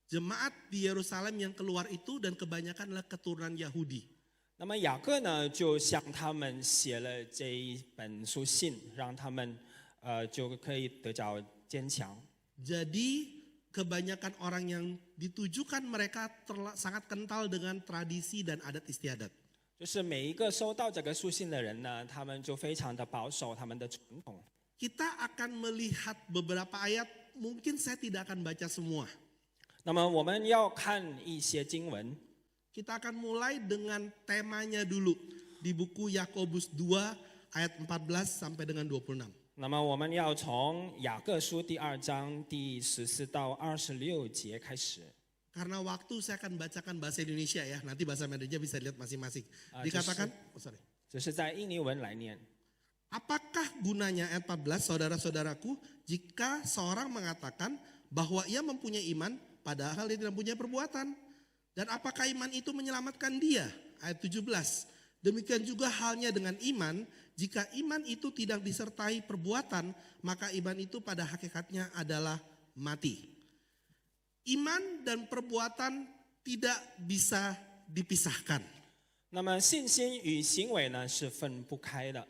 jemaat di Yerusalem yang keluar itu dan kebanyakan adalah keturunan Yahudi. 那么雅各呢，就向他们写了这一本书信，让他们就可以得着坚强。 Jadi kebanyakan orang yang ditujukan mereka sangat kental dengan tradisi dan adat istiadat. 就是每一个收到这个书信的人呢，他们就非常的保守他们的传统。 Kita akan melihat beberapa ayat, mungkin saya tidak akan baca semua. 那么我们要看一些经文， Kita akan mulai dengan temanya dulu di buku Yakobus 2 ayat 14 sampai dengan 26. 那么我们要从雅各书第2章第14到26节开始。 Karena waktu saya akan bacakan bahasa Indonesia ya, nanti bahasa Mandarinnya bisa lihat masing-masing. Ah, Dikatakan, 这是在印尼文来念。 apakah gunanya ayat 14 saudara-saudaraku jika seorang mengatakan bahwa ia mempunyai iman padahal dia tidak punya perbuatan? Dan apakah iman itu menyelamatkan dia? Ayat 17. Demikian juga halnya dengan iman, jika iman itu tidak disertai perbuatan, maka iman itu pada hakikatnya adalah mati. Iman dan perbuatan tidak bisa dipisahkan. 那么信心与行为呢是分不开的。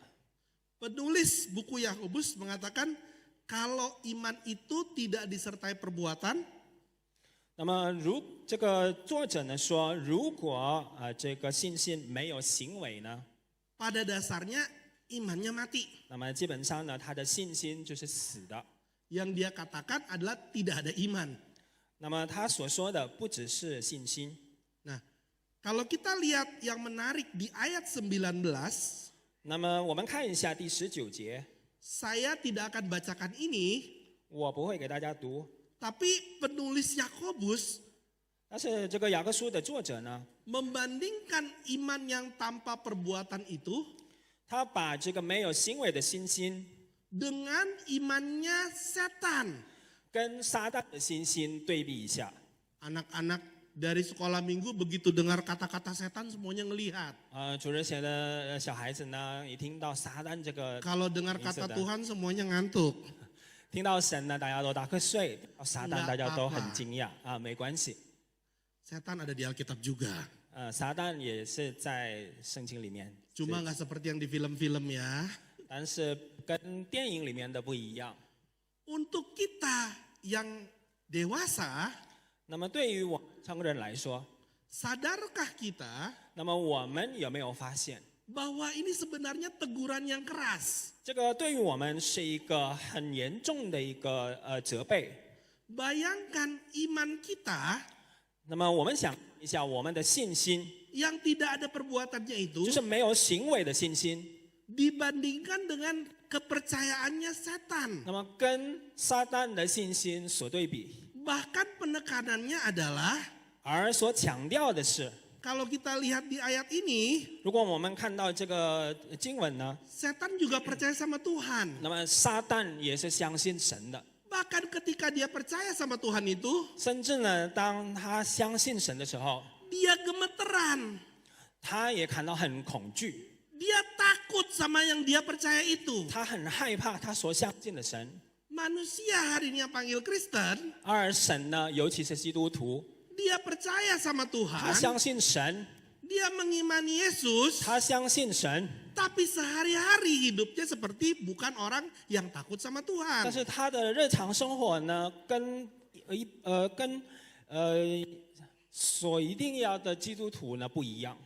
Penulis buku Yakobus mengatakan kalau iman itu tidak disertai perbuatan, 那么这个作者呢说，如果这个信心没有行为呢， pada dasarnya imannya mati. 那么基本上呢，他的信心就是死的。 Yang dia katakan adalah tidak ada iman. 那么他所说的不只是信心。 Nah, kalau kita lihat yang menarik di ayat 19, 那么我们看一下第19节， saya tidak akan bacakan ini, 我不会给大家读， tapi penulis Yakobus 但是这个雅各书的作者呢， membandingkan iman yang tanpa perbuatan itu 他把这个没有行为的信心 dengan imannya setan. 跟撒旦的信心对比一下。 Anak-anak dari sekolah minggu begitu dengar kata-kata setan semuanya ngelihat. 主日学的小孩子呢，一听到撒旦这个， Kalau dengar kata Tuhan semuanya ngantuk. 听到神呢，大家都打瞌睡；听到撒旦， Nggak 大家都很 apa-apa. 惊讶啊，没关系。 Setan ada di Alkitab juga. 撒旦也是在圣经里面， Cuma nggak seperti yang di film-film ya. 但是跟电影里面的不一样。 Untuk kita yang dewasa, 那么对于我们成人来说， sadarkah kita 那么我们有没有发现， bahwa ini sebenarnya teguran yang keras? 这个对于我们是一个很严重的一个责备？ Bayangkan iman kita 那么我们想一下，我们的信心 yang tidak ada perbuatannya itu 就是没有行为的信心， dibandingkan dengan kepercayaannya setan. 那么跟撒旦的信心所对比， Bahkan penekanannya adalah 而所强调的是， kalau kita lihat di ayat ini, 如果我们看到这个经文呢， setan juga percaya sama Tuhan. 那么撒旦也是相信神的， Bahkan ketika dia percaya sama Tuhan itu, 甚至呢，当他相信神的时候， dia gemeteran. 他也感到很恐惧， Dia takut sama yang dia percaya itu. 他很害怕他所相信的神。 Manusia hari ini yang panggil Kristen, 而神呢，尤其是基督徒， dia percaya sama 他 Tuhan, 相信神， dia mengimani Yesus, 他相信神， tapi sehari-hari hidupnya seperti bukan orang yang takut sama 但 Tuhan. 是他的日常生活呢，跟所一定要的基督徒呢不一样。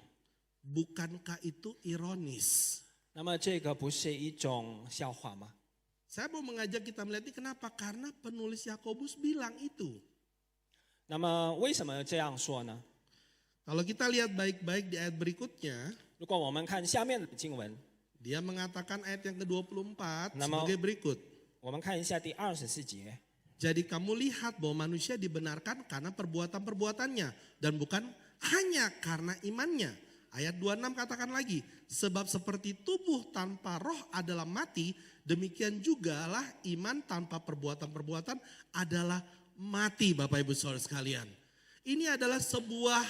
Bukankah itu ironis? 那么这个不是一种笑话吗？ Saya mau mengajak kita melihat ini kenapa? Karena penulis Yakobus bilang itu. 那么为什么这样说呢？ Kalau kita lihat baik-baik di ayat berikutnya, 如果我们看下面的经文， dia mengatakan ayat yang ke-24 Nama- sebagai berikut. 我们看一下第24节。 Jadi kamu lihat bahwa manusia dibenarkan karena perbuatan-perbuatannya dan bukan hanya karena imannya. Ayat 26 katakan lagi, sebab seperti tubuh tanpa roh adalah mati, Demikian jugalah iman tanpa perbuatan-perbuatan adalah mati, Bapak Ibu Saudara sekalian. Ini adalah sebuah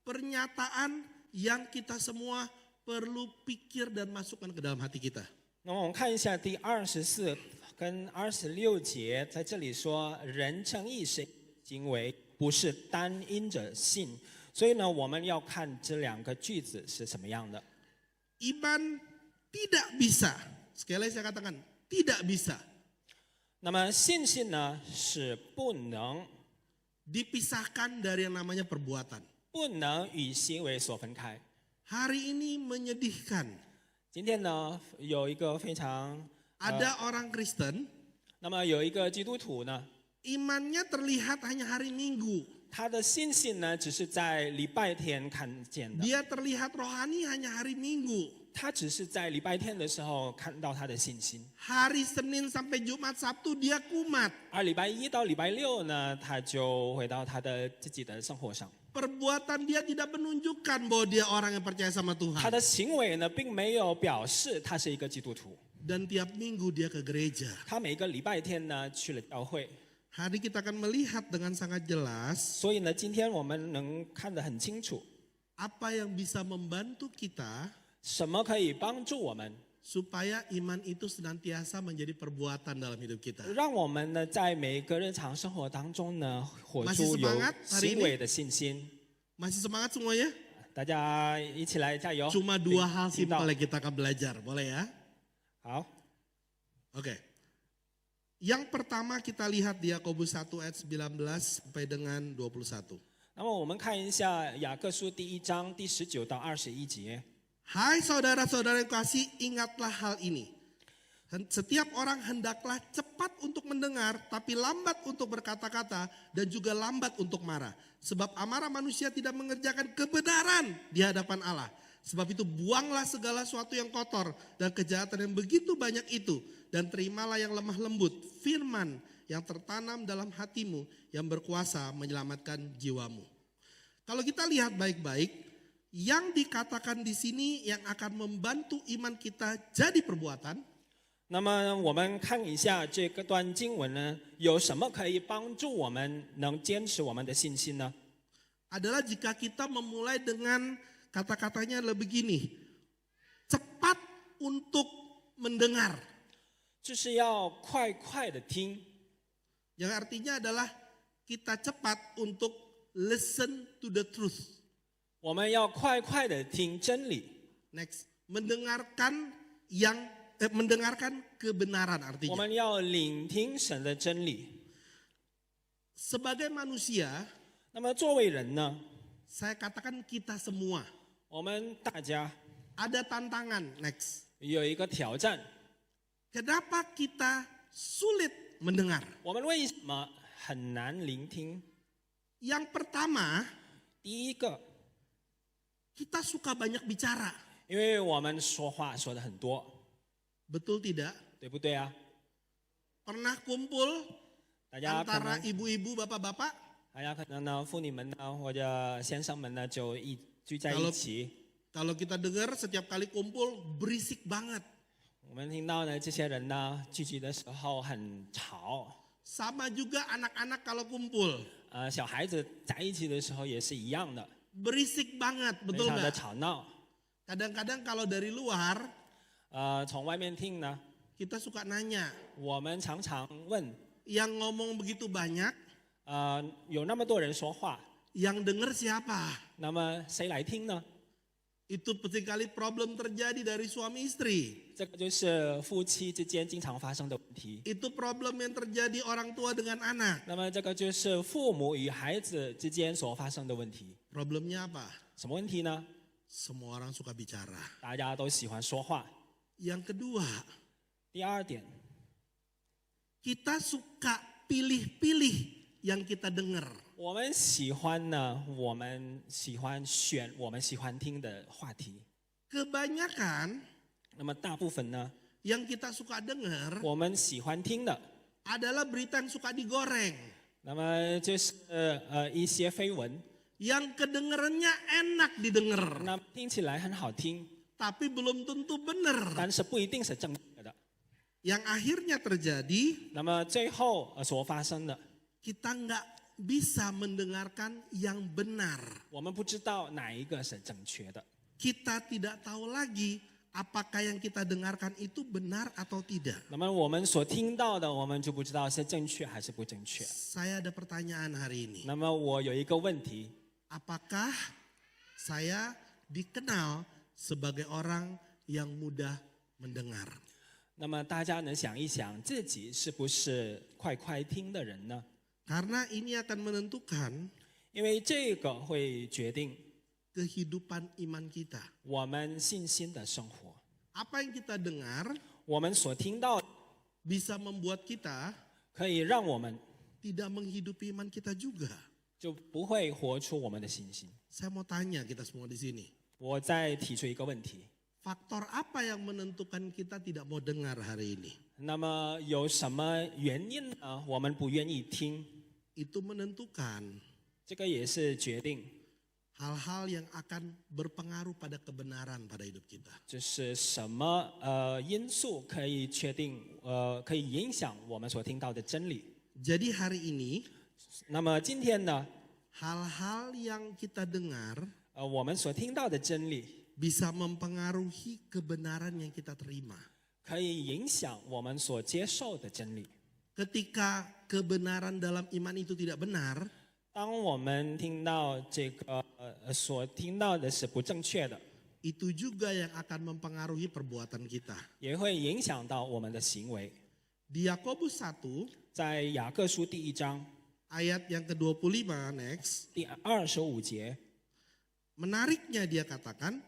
pernyataan yang kita semua perlu pikir dan masukkan ke dalam hati kita. 那么我们看一下第24跟26节，在这里说，人称义是行为，不是单因着信。所以呢，我们要看这两个句子是什么样的。 Iman tidak bisa, sekali lagi saya katakan, tidak bisa 那么信心呢，是不能 dipisahkan dari yang namanya perbuatan. 不能与行为所分开。 Hari ini menyedihkan. 今天呢，有一个非常 Ada orang Kristen, 那么有一个基督徒呢， imannya terlihat hanya hari Minggu. 他的信心呢，只是在礼拜天看见的， Dia terlihat rohani hanya hari Minggu. 他只是在礼拜天的时候看到他的信心。 Hari Senin sampai Jumat Sabtu dia kumat. 而礼拜一到礼拜六呢，他就回到他的自己的生活上。 Perbuatan dia tidak menunjukkan bahwa dia orang yang percaya sama 他 Tuhan. 的行为呢，并没有表示他是一个基督徒。 Dan tiap minggu dia ke gereja. 他每个礼拜天呢去了教会， Hari kita akan melihat dengan sangat jelas 所以呢，今天我们能看得很清楚， apa yang bisa membantu kita 什么可以帮助我们， supaya iman itu senantiasa menjadi perbuatan dalam hidup kita. 让我们呢在每一个日常生活当中呢，活 Masih 出有 semangat hari 行 ini? 为的信心。 Masih semangat semuanya? 大家一起来加油！ Cuma dua hal 听到 simpel yang kita akan belajar, boleh ya? 好， Oke. Yang pertama kita lihat di Yakobus 1 ayat 19 sampai dengan 21. 那么我们看一下雅各书第1章第19到21节。 Hai saudara-saudara yang kasih, ingatlah hal ini. Setiap orang hendaklah cepat untuk mendengar, tapi lambat untuk berkata-kata, dan juga lambat untuk marah. Sebab amarah manusia tidak mengerjakan kebenaran di hadapan Allah. Sebab itu buanglah segala sesuatu yang kotor dan kejahatan yang begitu banyak itu. Dan terimalah yang lemah lembut, firman yang tertanam dalam hatimu yang berkuasa menyelamatkan jiwamu. Kalau kita lihat baik-baik, yang dikatakan di sini yang akan membantu iman kita jadi perbuatan. 那么我们看一下这个段经文呢，有什么可以帮助我们能坚持我们的信心呢？ Adalah jika kita memulai dengan kata-katanya begini, cepat untuk mendengar. 就是要快快的听， Yang artinya adalah kita cepat untuk listen to the truth. 我们要快快的听真理。 Next, mendengarkan kebenaran 我 artinya. 们要聆听神的真理。 Sebagai manusia, 那么作为人呢， saya katakan kita semua 我们大家 ada tantangan. Next, 有一个挑战， kenapa kita sulit mendengar? 我们为什么很难聆听？ Yang pertama, 第一个， kita suka banyak bicara. 因为我们说话说的很多， Betul tidak? 对不对啊？ Pernah kumpul 大家可 antara 能， ibu-ibu, bapak-bapak? 大家可能呢，妇女们呢，或者先生们呢，就聚在一起。 Kalau kita dengar setiap kali kumpul berisik banget. 我们听到呢，这些人呢聚集的时候很吵， Sama juga anak-anak kalau kumpul. 小孩子在一起的时候也是一样的， Berisik banget, 非 betul 常的 nggak? 吵闹。 Kadang-kadang kalau dari luar 从外面听呢， kita suka nanya, 我们常常问， yang ngomong begitu banyak, 有那么多人说话， yang denger siapa? 那么谁来听呢？ Itu seringkali problem terjadi dari suami istri. 这个就是夫妻之间经常发生的问题。 Itu problem yang terjadi orang tua dengan anak. 那么这个就是父母与孩子之间所发生的问题。 Problemnya apa? 什么问题呢？ Semua orang suka bicara. 大家都喜欢说话。 Yang kedua, 第二点， kita suka pilih-pilih yang kita dengar. 我们喜欢呢，我们喜欢选我们喜欢听的话题。 Kebanyakan 那么大部分呢， yang kita suka dengar 我们喜欢听的， adalah berita yang suka digoreng. 那么就是一些绯闻， Yang kedengerannya enak didengar, 那听起来很好听， tapi belum tentu benar. 但是不一定是正确的。Yang akhirnya terjadi, 那么最后所发生的， kita nggak bisa mendengarkan yang benar. 我们不知道哪一个是正确的， Kita tidak tahu lagi apakah yang kita dengarkan itu benar atau tidak. 那么我们所听到的，我们就不知道是正确还是不正确。 Saya ada pertanyaan hari ini. 那么我有一个问题， Apakah saya dikenal sebagai orang yang mudah mendengar? 那么大家能想一想，自己是不是快快听的人呢？ Karena ini akan menentukan 因为这个会决定 kehidupan iman kita. 我们信心的生活。 Apa yang kita dengar 我们所听到的 bisa membuat kita 可以让我们 tidak menghidupi iman kita juga. 就不会活出我们的信心。 Saya mau tanya kita semua di sini. 我再提出一个问题， Faktor apa yang menentukan kita tidak mau dengar hari ini? 那么有什么原因呢？我们不愿意听， Itu menentukan 这个也是决定， hal-hal yang akan berpengaruh pada kebenaran pada hidup kita. 就是什么因素可以确定可以影响我们所听到的真理。 Jadi hari ini 那么今天呢， hal-hal yang kita dengar 我们所听到的真理 bisa mempengaruhi kebenaran yang kita terima. 可以影响我们所接受的真理。 Ketika kebenaran dalam iman itu tidak benar, 当我们听到这个所听到的是不正确的， itu juga yang akan mempengaruhi perbuatan kita. 也会影响到我们的行为。 Di Yakobus 1在雅各书第1章 ayat yang ke-25 next, 第25节， menariknya dia katakan,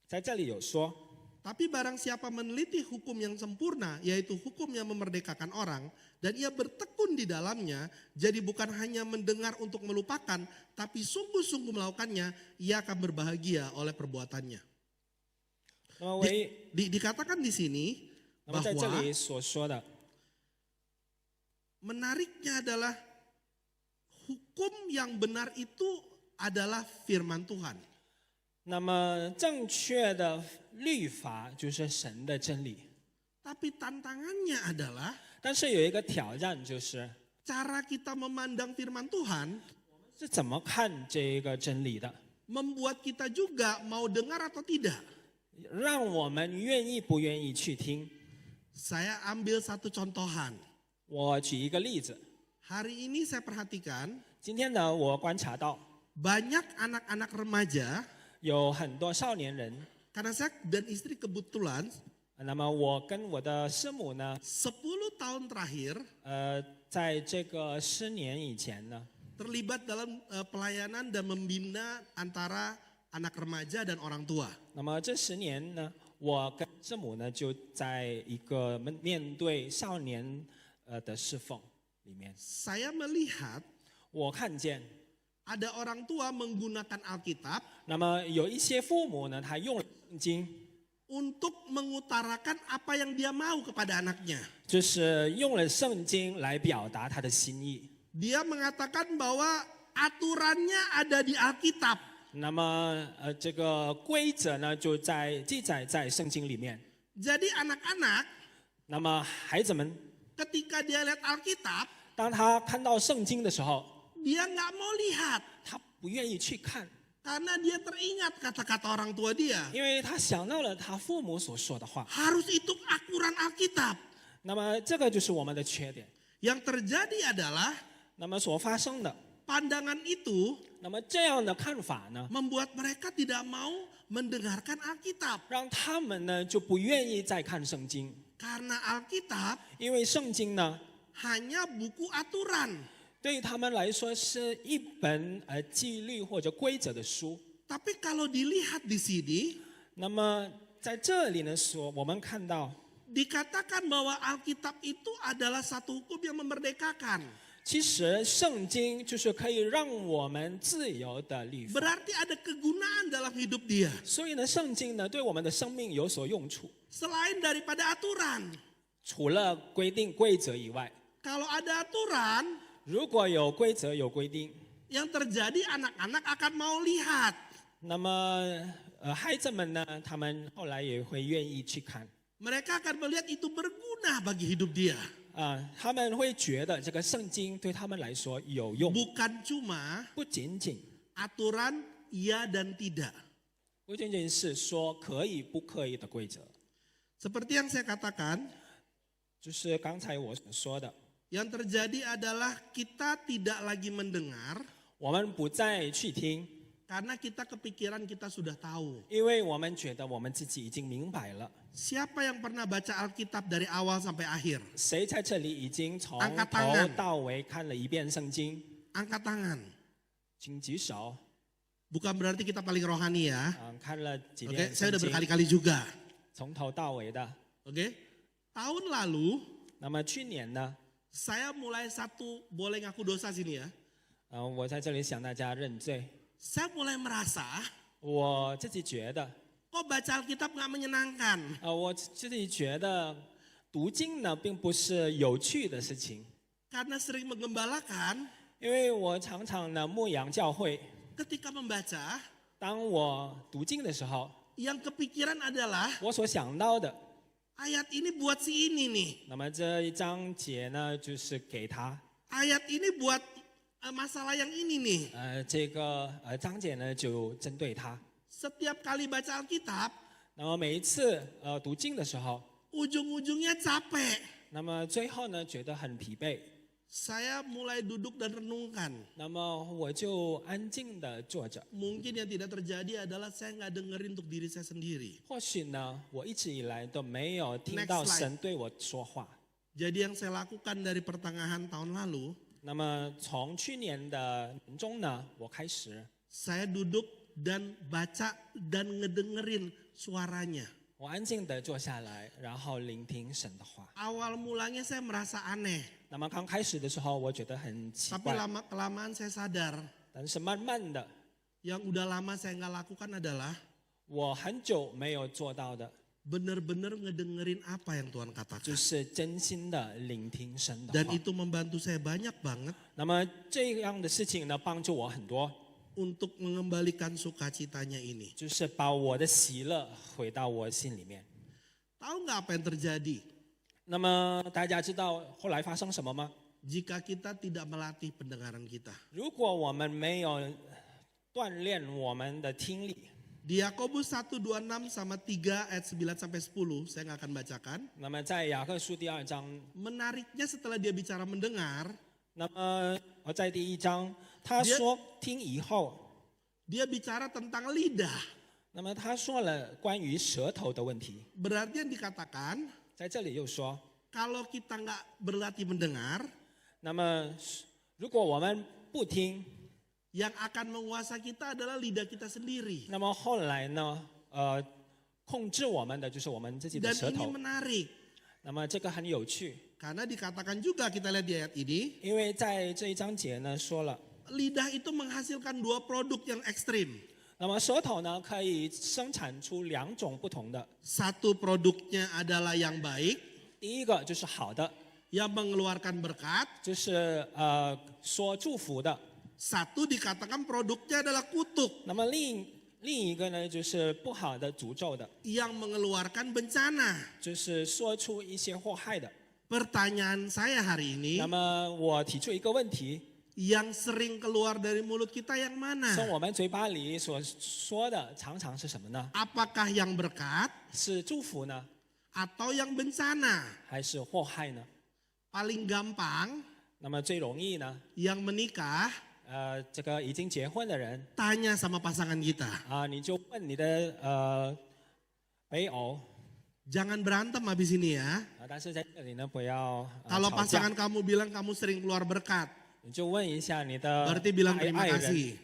在这里有说， tapi barang siapa meneliti hukum yang sempurna, yaitu hukum yang memerdekakan orang, dan ia bertekun di dalamnya, jadi bukan hanya mendengar untuk melupakan, tapi sungguh-sungguh melakukannya, ia akan berbahagia oleh perbuatannya. 那么Dikatakan di sini 那么在这 bahwa 里所说的， menariknya adalah hukum yang benar itu adalah firman Tuhan. 那么正确的律法就是神的真理。 Tapi tantangannya adalah 但是有一个挑战，就是 cara kita memandang firman Tuhan 是怎么看这个真理的， membuat kita juga mau dengar atau tidak. 让我们愿意不愿意去听。 Saya ambil satu contohan. 我举一个例子， Hari ini saya perhatikan 今天呢，我观察到 banyak anak-anak remaja, 有很多少年人， karena saya dan istri kebetulan 那么我跟我的师母呢， 10 tahun terakhir 在这个10年以前呢， terlibat dalam pelayanan dan membina antara anak remaja dan orang tua. 那么这10年呢，我跟师母呢就在一个面对少年的侍奉里面， Saya melihat 我看见， ada orang tua menggunakan Alkitab 那么有一些父母呢，他用了圣经， untuk mengutarakan apa yang dia mau kepada anaknya. 就是用了圣经来表达他的心意。 Dia mengatakan bahwa aturannya ada di Alkitab. 那么这个规则呢就记载在圣经里面。 Jadi anak-anak 那么孩子们， ketika dia lihat Alkitab, 当他看到圣经的时候， dia nggak mau lihat 他不愿意去看， karena dia teringat kata-kata orang tua dia. 因为他想到了他父母所说的话。 Harus itu akuran Alkitab. 那么这个就是我们的缺点。 Yang terjadi adalah 那么所发生的， pandangan itu 那么这样的看法呢， membuat mereka tidak mau mendengarkan Alkitab. 让他们呢就不愿意再看圣经， Karena Alkitab 因为圣经呢 hanya buku aturan. 对于他们来说是一本纪律或者规则的书。 Tapi kalau dilihat di sini, 那么在这里呢，我们看到， dikatakan bahwa Alkitab itu adalah satu hukum yang memerdekakan. 其实圣经就是可以让我们自由的律法。 Berarti ada kegunaan dalam hidup dia. 所以呢，圣经呢对我们的生命有所用处， Selain daripada aturan. 除了规定规则以外， Kalau ada aturan, 如果有规则有规定， yang terjadi anak-anak akan mau lihat. 那么孩子们呢，他们后来也会愿意去看。mereka akan melihat itu berguna bagi hidup dia. 他们会觉得这个圣经对他们来说有用， Bukan cuma 不仅仅 aturan iya dan tidak. 不仅仅是说可以不可以的规则， Seperti yang saya katakan, 就是刚才我所说的， yang terjadi adalah kita tidak lagi mendengar 我们不再去听， karena kita kepikiran kita sudah tahu. 因为我们觉得我们自己已经明白了。 Siapa yang pernah baca Alkitab dari awal sampai akhir? 谁在这里已经从 angkat 头 tangan 到尾看了一遍圣经？ Angkat tangan. 请举手。 Bukan berarti kita paling rohani ya. 看了几 Oke, 遍 saya 圣 udah 经， berkali-kali juga. 从头到尾的。 Oke. Tahun lalu 那么去年呢？ saya mulai satu boleh ngaku dosa sini ya. 我在这里向大家认罪。 Saya mulai merasa 我自己觉得， kok baca Alkitab nggak menyenangkan. 我自己觉得读经呢并不是有趣的事情， Karena sering menggembalakan, 因为我常常呢牧养教会， ketika membaca 当我读经的时候， yang kepikiran adalah 我所想到的， ayat ini buat si ini nih. 那么这一章节呢就是给他， Ayat ini buat masalah yang ini nih. 这个章节呢就针对他。 Setiap kali baca Alkitab, 那么每一次读经的时候， ujung-ujungnya capek. 那么最后呢觉得很疲惫， Saya mulai duduk dan renungkan. 那么我就安静的坐着。 Mungkin yang tidak terjadi adalah saya nggak dengerin untuk diri saya sendiri. 或许呢我一直以来都没有听 Next 到 slide. 神对我说话。 Jadi yang saya lakukan dari pertengahan tahun lalu, 那么从去年的年中呢，我开始， saya duduk dan baca dan ngedengerin suaranya. 我安静的坐下来，然后聆听神的话。 Awal mulanya saya merasa aneh, 那么刚开始的时候，我觉得很奇 tapi 怪， lama kelamaan saya sadar 但是慢慢的， yang udah lama saya nggak lakukan adalah 我很久没有做到的， bener-bener ngedengerin apa yang Tuhan 就 katakan. 是真心的聆听神的 Dan 话。 itu membantu saya banyak banget 那么这样的事情呢，帮助我很多， untuk mengembalikan sukacitanya ini. 就是把我的喜乐回到我心里面。 Tahu nggak apa yang terjadi 那么大家知道后来发生什么吗？ jika kita tidak melatih pendengaran kita? 如果我们没有锻炼我们的听力， Di Yakobus 1:26 sama 3 ayat 9 sampai 10 saya nggak akan bacakan. 那么在雅各书第2章， Menariknya setelah dia bicara mendengar, 那么在第1章，他说听以后， dia bicara tentang lidah. 那么他说了关于舌头的问题， Berarti yang dikatakan 在这里又说， kalau kita nggak berlatih mendengar, 那么如果我们不听， yang akan menguasai kita adalah lidah kita sendiri. 那么后来呢，控制我们的就是我们自己的 Dan 舌 ini 头。 menarik 那么这个很有趣， karena dikatakan juga kita lihat di ayat ini, 因为在这一章节呢说了， lidah itu menghasilkan 2 produk yang ekstrim. 那么舌头呢可以生产出2种不同的， Satu produknya adalah yang baik, 第一个就是好的， yang mengeluarkan berkat. 就是说祝福的， Satu dikatakan produknya adalah kutuk, 那么另一个呢就是不好的诅咒的， yang mengeluarkan bencana. 就是说出一些祸害的。 Pertanyaan saya hari ini, 那么我提出一个问题， yang sering keluar dari mulut kita yang 从 mana? 我们嘴巴里所说的常常是什么呢？ Apakah yang berkat 是祝福呢， atau yang bencana? 还是祸害呢？ Paling gampang, 那么最容易呢？ yang menikah 这个已经结婚的人 tanya sama pasangan kita. 啊，你就问你的配偶 Jangan berantem habis ini ya. 但是在这里呢不要 Kalau 吵架 pasangan，kamu bilang kamu sering keluar berkat, 你就问一下你的 berarti bilang 爱 terima 人 kasih.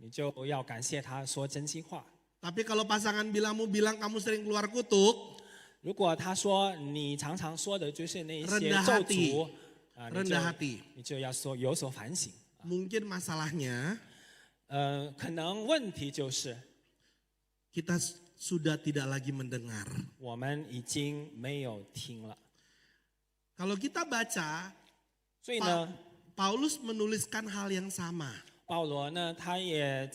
你就要感谢他说真心话。 Tapi kalau pasangan bilang kamu sering keluar kutuk, 如果他说你常常说的就是那一些 Rendah 咒 hati 诅，rendah hati. 你就要说有所反省。 Mungkin masalahnya 可能问题就是 kita sudah tidak lagi mendengar. 我们已经没有听了， Kalau kita baca, 所以呢， Paulus menuliskan hal yang sama. 保罗呢他也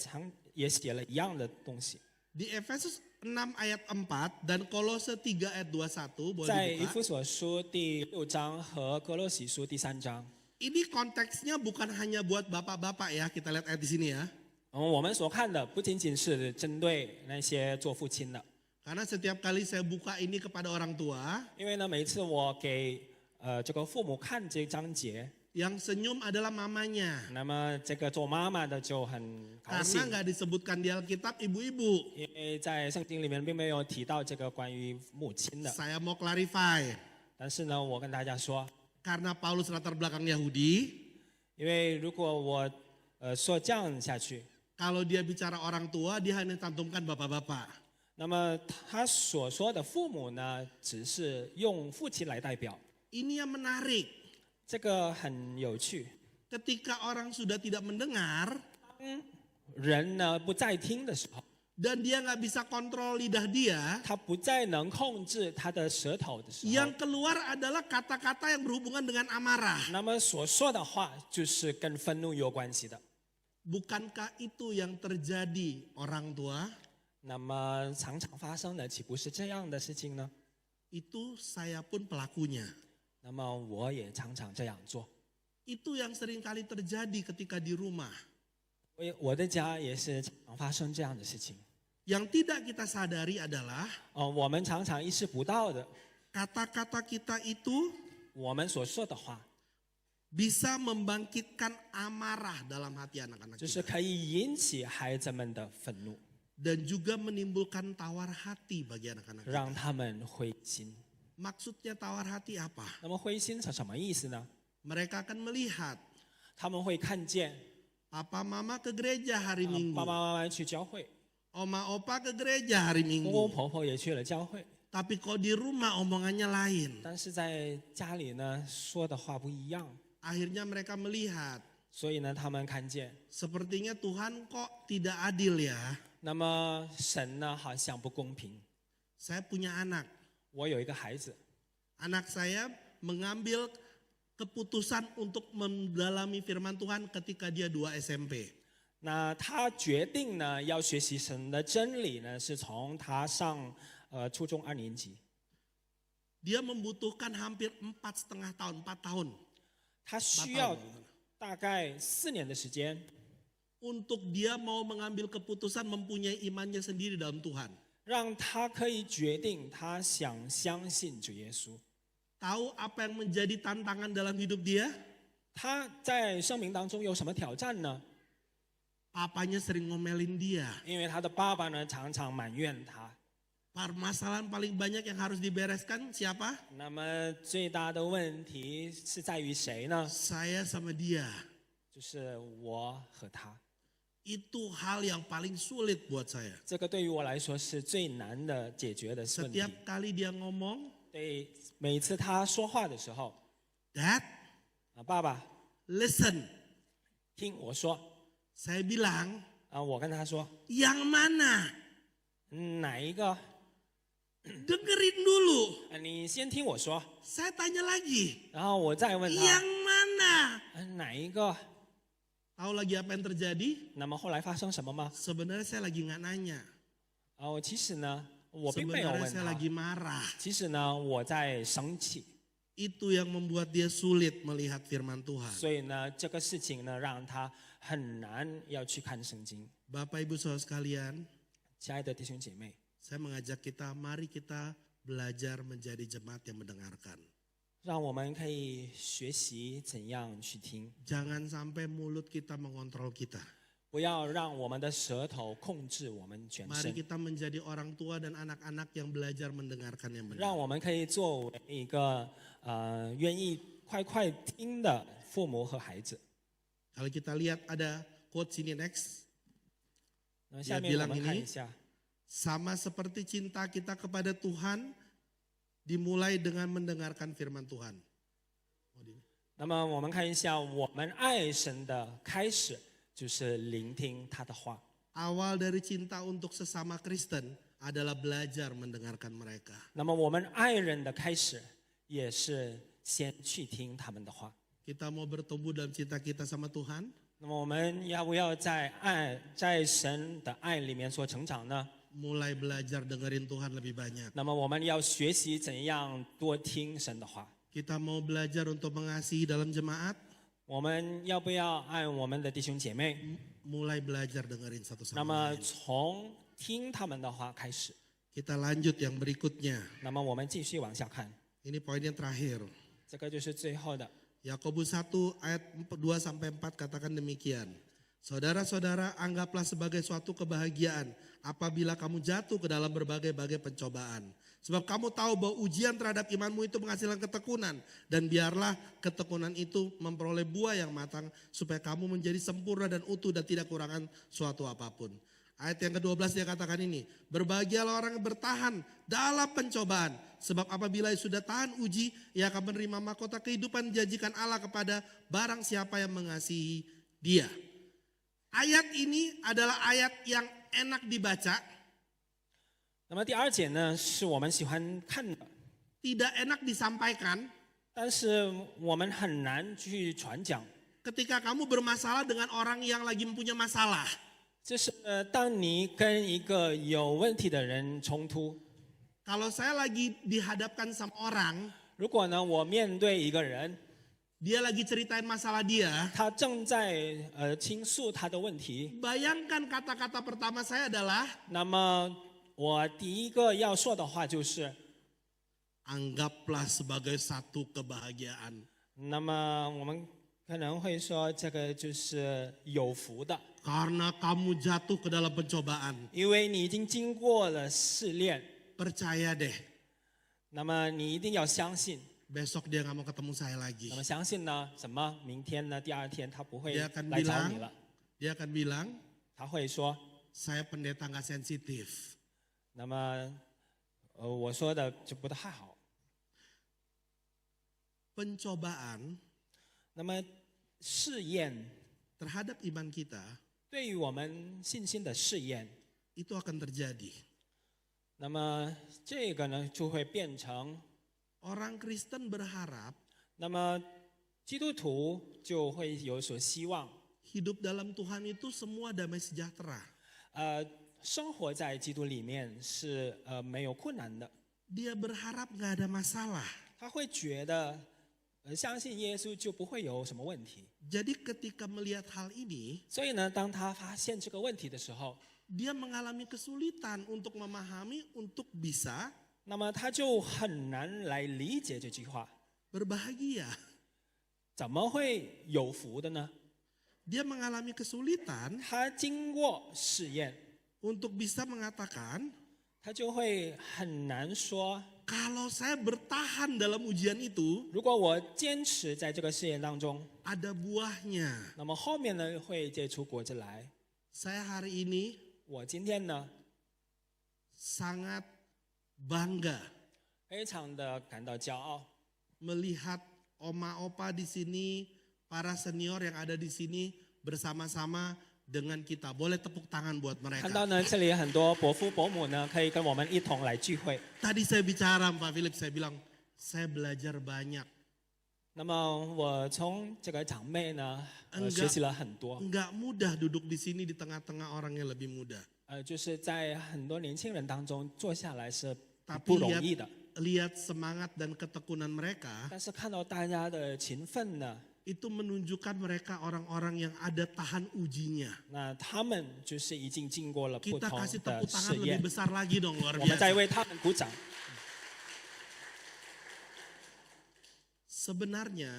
写了一样的东西。 Di Efesus 6 ayat 4 dan Kolose 3 ayat 21 boleh 在以 dibuka. 弗所书第6章和哥罗喜书第3章。 Ini konteksnya bukan hanya buat bapak-bapak ya, kita lihat ayat di sini ya. 我们所看的不仅仅是针对那些做父亲的， Karena setiap kali saya buka ini kepada orang tua, 因为呢，每次我给这个父母看这章节， yang senyum adalah mamanya. 那么这个做妈妈的就很高 Karena 兴， nggak disebutkan di Alkitab ibu-ibu. 因为在圣经里面并没有提到这个关于母亲的。 Saya mau clarify. 但是呢，我跟大家说， Karena Paulus latar belakang Yahudi, 因为如果我说这样下去， kalau dia bicara orang tua, dia hanya cantumkan bapak-bapak. 那么他所说的父母呢，只是用父亲来代表， Ini yang menarik. 这个很有趣。 Ketika orang sudah tidak mendengar, 人呢不再听的时候， dan dia nggak bisa kontrol lidah dia, 他不再能控制他的舌头的时候， yang keluar adalah kata-kata yang berhubungan dengan amarah. 那么所说的话就是跟愤怒有关系的。 Bukankah itu yang terjadi orang tua? 那么常常发生的岂不是这样的事情呢？ Itu saya pun pelakunya. 那么我也常常这样做。 Itu yang sering kali terjadi ketika di rumah. 我的家也是常常发生这样的事情。 Yang tidak kita sadari adalah 我们常常意识不到的， kata-kata kita itu 我们所说的话， bisa membangkitkan amarah dalam hati anak-anak 就是 kita. 可以引起孩子们的愤怒， Dan juga menimbulkan tawar hati bagi anak-anak 让 kita. 他们灰心。 Maksudnya tawar hati apa? 那么灰心是什么意思呢？ Mereka akan melihat 他们会看见 papa mama ke gereja hari Minggu, 爸爸妈妈去教会， oma opa ke gereja hari 公公 Minggu. 婆婆也去了教会， Tapi kok di rumah omongannya lain. 但是在家里呢说的话不一样， Akhirnya mereka melihat, 所以呢他们看见， sepertinya Tuhan kok tidak adil ya. 那么神呢好像不公平。 Saya punya anak. 我有一个孩子， Anak saya mengambil keputusan untuk mendalami firman Tuhan ketika dia 2 SMP. 那他决定呢要学习神的真理呢，是从他上初中2年级， Dia membutuhkan hampir 4,5 tahun, 4 tahun 他需要大概4年的时间， untuk dia mau mengambil keputusan mempunyai imannya sendiri dalam Tuhan. 让他可以决定他想相信主耶稣。 Tahu apa yang menjadi tantangan dalam hidup dia? 他在生命当中有什么挑战呢？ Papanya sering ngomelin dia. 因为他的爸爸呢常常埋怨他。 Permasalahan paling banyak yang harus dibereskan siapa? 那么最大的问题是在于谁呢？ Saya sama dia. 就是我和他。 Itu hal yang paling sulit buat saya. 这个对于我来说是最难的解决的问题。 Setiap kali dia ngomong, 对，每次他说话的时候， Dad, 爸爸 listen. 听我说， Saya bilang, 我跟他说， yang mana? 哪一个？ Dengerin dulu. 你先听我说， Saya tanya lagi, 然后我再问 yang 他， mana? 哪一个？ Tahu lagi apa yang terjadi? 那么后来发生什么吗？ Sebenarnya saya lagi nggak nanya. 其实呢，我并没有 Sebenarnya 问 saya 他， lagi marah. 其实呢，我在生气。 Itu yang membuat dia sulit melihat firman Tuhan. 所以呢，这个事情呢，让他很难要去看圣经。 Bapak Ibu Saudara sekalian, 亲爱的弟兄姐妹， saya mengajak kita, mari kita belajar menjadi jemaat yang mendengarkan. 让我们可以学习怎样去听， Jangan sampai mulut kita mengontrol kita. 不要让我们的舌头控制我们全 Mari 身。 kita menjadi orang tua dan anak-anak yang belajar mendengarkan yang 让 benar. 我们可以作为一个愿意快快听的父母和孩子。 Kalau kita lihat ada quote sini next. 那么下面我 bilang 们看 ini 一下， Sama seperti cinta kita kepada Tuhan dimulai dengan mendengarkan firman Tuhan. 那么我们看一下，我们爱神的开始就是聆听他的话。 Awal dari cinta untuk sesama Kristen adalah belajar mendengarkan mereka. 那么我们爱人的开始也是先去听他们的话。 Kita mau bertumbuh dalam cinta kita sama Tuhan, 那么我们要不要在神的爱里面所成长呢？ mulai belajar dengerin Tuhan lebih banyak. 那么我们要学习怎样多听神的话。 Kita mau belajar untuk mengasihi dalam jemaat, 我们要不要爱我们的弟兄姐妹？ mulai belajar dengerin satu 那 sama 么 lain. 从听他们的话开始。 Kita lanjut yang berikutnya. 那么我们继续往下看， Ini poin yang terakhir. 这个就是最后的。 Yakobus 1 ayat 2-4 katakan demikian. Saudara-saudara, anggaplah sebagai suatu kebahagiaan apabila kamu jatuh ke dalam berbagai-bagai pencobaan. Sebab kamu tahu bahwa ujian terhadap imanmu itu menghasilkan ketekunan. Dan biarlah ketekunan itu memperoleh buah yang matang supaya kamu menjadi sempurna dan utuh dan tidak kurangan suatu apapun. Ayat yang ke-12 dia katakan ini. Berbahagialah orang yang bertahan dalam pencobaan. Sebab apabila sudah tahan uji, ia akan menerima mahkota kehidupan dijanjikan Allah kepada barang siapa yang mengasihi dia. Ayat ini adalah ayat yang enak dibaca, 那么第二节呢，是我们喜欢看的， tidak enak disampaikan. 但是我们很难去传讲。 Ketika kamu bermasalah dengan orang yang lagi mempunyai masalah, 就是当你跟一个有问题的人冲突， kalau saya lagi dihadapkan sama orang, 如果呢我面对一个人， dia lagi ceritain masalah dia, 他正在倾诉他的问题， bayangkan kata-kata pertama saya adalah 那么我第一个要说的话就是， anggaplah sebagai satu kebahagiaan. 那么我们可能会说这个就是有福的， Karena kamu jatuh ke dalam pencobaan. 因为你已经经过了试炼， Percaya deh, 那么你一定要相信。 besok dia gak mau ketemu saya lagi. 那么相信呢？什么？明天呢？第二天他不会 Dia akan 来找你 bilang, 了， dia akan bilang, 他会说， saya pendeta gak sensitif. 那么我说的就不太好。 Pencobaan 那么试验 terhadap iman kita 对于我们信心的试验， itu akan terjadi. 那么这个呢就会变成， Orang Kristen berharap 那么基督徒就会有所希望， hidup dalam Tuhan itu semua damai sejahtera. 生活在基督里面是没有困难的。 Dia berharap gak ada masalah. 他会觉得相信耶稣就不会有什么问题。 Jadi ketika melihat hal ini, 所以呢，当他发现这个问题的时候， dia mengalami kesulitan untuk memahami, untuk bisa 那么他就很难来理解这句话， berbahagia. 怎么会有福的呢？ Dia mengalami kesulitan 他经过试验， untuk bisa mengatakan, 他就会很难说， kalau saya bertahan dalam ujian itu, 如果我坚持在这个试验当中， ada buahnya. 那么后面呢会结出果子来。 Saya hari ini 我今天呢 sangat bangga 非常的感到骄傲， melihat oma opa di sini, para senior yang ada di sini bersama-sama dengan kita. Boleh tepuk tangan buat 看到 mereka. 呢这里很多伯父伯母呢可以跟我们一同来聚会。 Tadi saya bicara Pak Philip, saya bilang saya belajar banyak. 那么我从这个长辈呢Enggak 学习了很多， Enggak mudah duduk di sini di tengah-tengah orang yang lebih muda. 就是在很多年轻人当中坐下来是 Tapi 不容易的。 lihat semangat dan ketekunan mereka, 但是看到大家的勤奋呢， itu menunjukkan mereka orang-orang yang ada tahan ujinya. 那他们就是已经经过了不 Kita 同 kasih 的 tepuk 试 tangan 验 lebih，besar lagi dong, luar 我们再 biasa. 为他们鼓掌。 Sebenarnya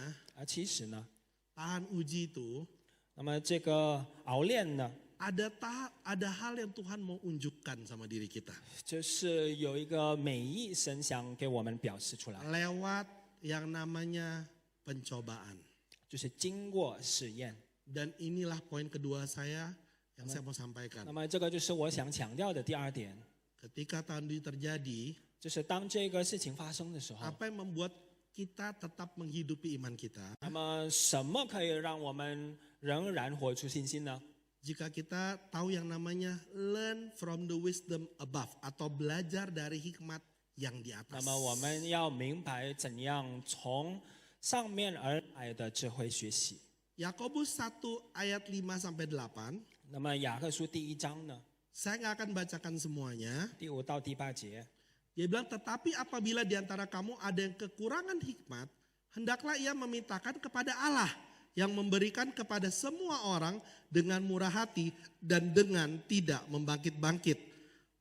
其实呢， tahan uji itu 那么这个熬炼呢， ada hal yang Tuhan mau unjukkan sama diri kita. 就是有一个美意神想给我们表示出来， Lewat yang namanya pencobaan. 就是经过试验。 Dan inilah poin kedua saya yang saya mau sampaikan. 那么这个就是我想强调的第二点， Ketika tahan uji terjadi, 就是当这个事情发生的时候， apa yang membuat kita tetap menghidupi iman kita? 那么什么可以让我们仍然活出信心呢？ Jika kita tahu yang namanya learn from the wisdom above atau belajar dari hikmat yang di 那 atas. 么我们要明白怎样从上面而来的智慧学习。 Yakobus 1 ayat 5 sampai 8, 那么雅各书第1章呢， Saya nggak akan bacakan semuanya. 第5到第8节。 Dia bilang, tetapi apabila di antara kamu ada yang kekurangan hikmat, hendaklah ia memintakan kepada Allah yang memberikan kepada semua orang dengan murah hati dan dengan tidak membangkit-bangkit.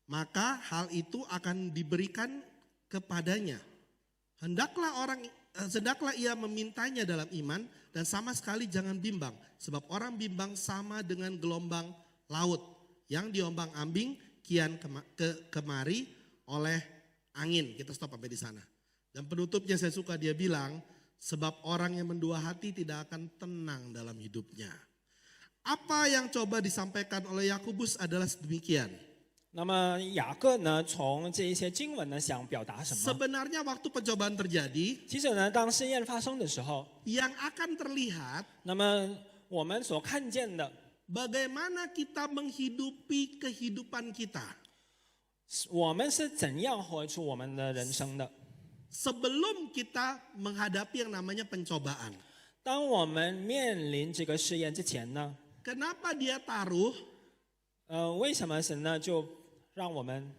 Maka hal itu akan diberikan kepadanya. Hendaklah ia memintanya dalam iman dan sama sekali jangan bimbang. Sebab orang bimbang sama dengan gelombang laut yang diombang-ambing kian kemari oleh angin. Kita stop sampai di sana. Dan penutupnya saya suka dia bilang, sebab orang yang mendua hati tidak akan tenang dalam hidupnya. Apa yang coba disampaikan oleh Yakobus adalah demikian. 那么雅各呢，从这一些经文呢，想表达什么？ Sebenarnya waktu pencobaan terjadi, 其实呢，当试验发生的时候， yang akan terlihat 那么我们所看见的， bagaimana kita menghidupi kehidupan kita. 我们是怎样活出我们的人生的？ Sebelum kita menghadapi yang namanya pencobaan. 当我们面临这个试验之前呢， Kenapa dia taruh 为什么神呢就让我们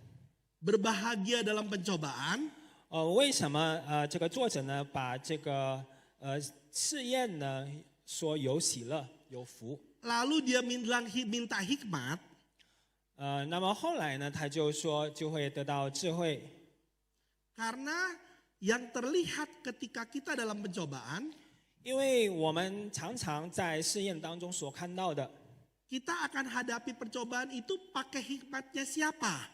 berbahagia dalam pencobaan? 为什么这个作者呢把这个试验呢说有喜乐有福？ Lalu dia minta hikmat. 那么后来呢，他就说就会得到智慧。 Karena yang terlihat ketika kita dalam pencobaan, 因为我们常常在试验当中所看到的， kita akan hadapi percobaan itu pakai hikmatnya siapa?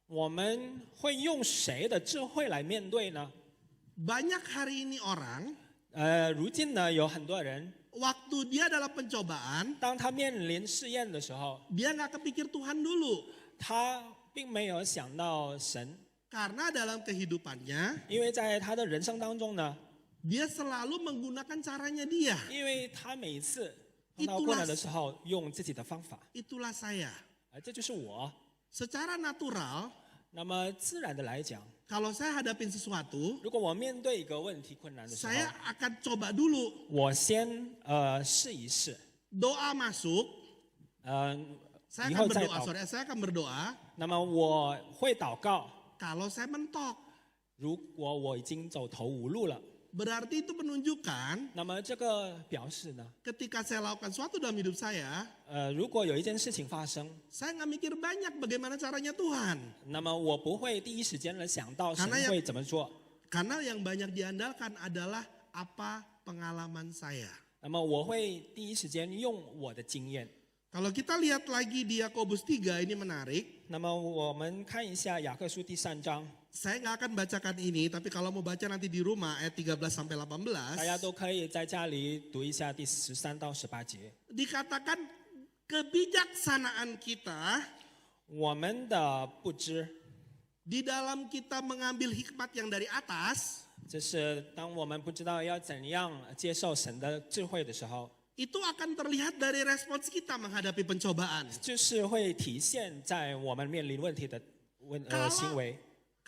我们会用谁的智慧来面对呢？ Banyak hari ini orang, 如今呢，有很多人， waktu dia dalam pencobaan, 当他面临试验的时候， dia nggak kepikir Tuhan dulu. 他并没有想到神， Karena dalam kehidupannya, 因为在他的人生当中呢， dia selalu menggunakan caranya dia. 因为他每一次碰到困难的时候，用自己的方法， Itulah saya. 这就是我。 Secara natural, 那么自然的来讲， kalau saya hadapin sesuatu, 如果我面对一个问题困难的时候， saya akan coba dulu. 我先试一试， Doa masuk, 以后再祷。 saya akan berdoa 那么我会祷告， kalau saya mentok. 如果我已经走投无路了， Berarti itu menunjukkan 那么这个表示呢， ketika saya lakukan sesuatu dalam hidup saya, 如果有一件事情发生， saya nggak mikir banyak bagaimana caranya Tuhan. 那么我不会第一时间的想到神 Karena 会怎么做， Karena yang banyak diandalkan adalah apa pengalaman saya. 那么我会第一时间用我的经验。 Kalau kita lihat lagi di Yakobus 3 ini menarik. 那么我们看一下雅各书第3章， Saya nggak akan bacakan ini, tapi kalau mau baca nanti di rumah ayat 13 sampai 18. 大家都可以在家里读一下第13到18节。 Dikatakan kebijaksanaan kita 我们的不知， di dalam kita mengambil hikmat yang dari atas, 就是当我们不知道要怎样接受神的智慧的时候， itu akan terlihat dari respons kita menghadapi pencobaan. 就是会体现在我们面临问题的行为。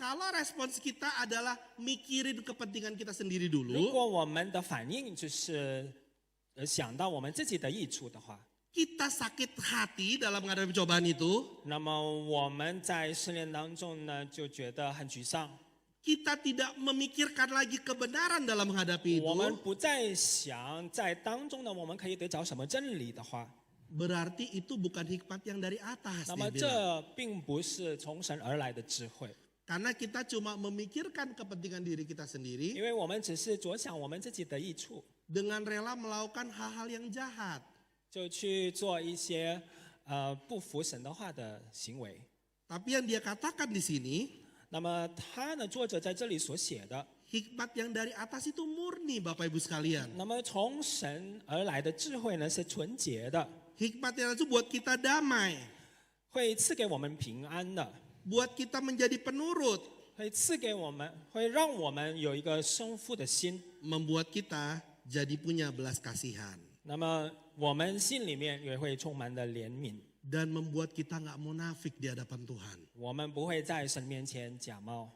Kalau respons kita adalah mikirin kepentingan kita sendiri 如 dulu, 果我们的反应就是想到我们自己的益处的话， kita sakit hati dalam menghadapi pencobaan itu, 那么我们在试炼当中呢，就觉得很沮丧。 kita tidak memikirkan lagi kebenaran dalam menghadapi 我们 itu, 不再想在当中呢，我们可以得着什么真理的话， berarti itu bukan hikmat yang dari atas. 那么 Dia bilang. 这并不是从神而来的智慧， Karena kita cuma memikirkan kepentingan diri kita 因 sendiri 为我们只是着想我们自己的益处， dengan rela melakukan hal-hal yang jahat. 就去做一些不服神的话的行为。 Tapi yang dia katakan di sini, 那么他呢，作者在这里所写的， hikmat yang dari atas itu murni Bapak Ibu sekalian. 那么从神而来的智慧呢是纯洁的， Hikmat yang itu buat kita damai, 会赐给我们平安的， buat kita menjadi penurut, 会赐给我们，会让我们有一个生父的心。 membuat kita jadi punya belas kasihan. 那么我们心里面也会充满的怜悯， Dan membuat kita nggak munafik di hadapan Tuhan. 我们不会在神面前假冒。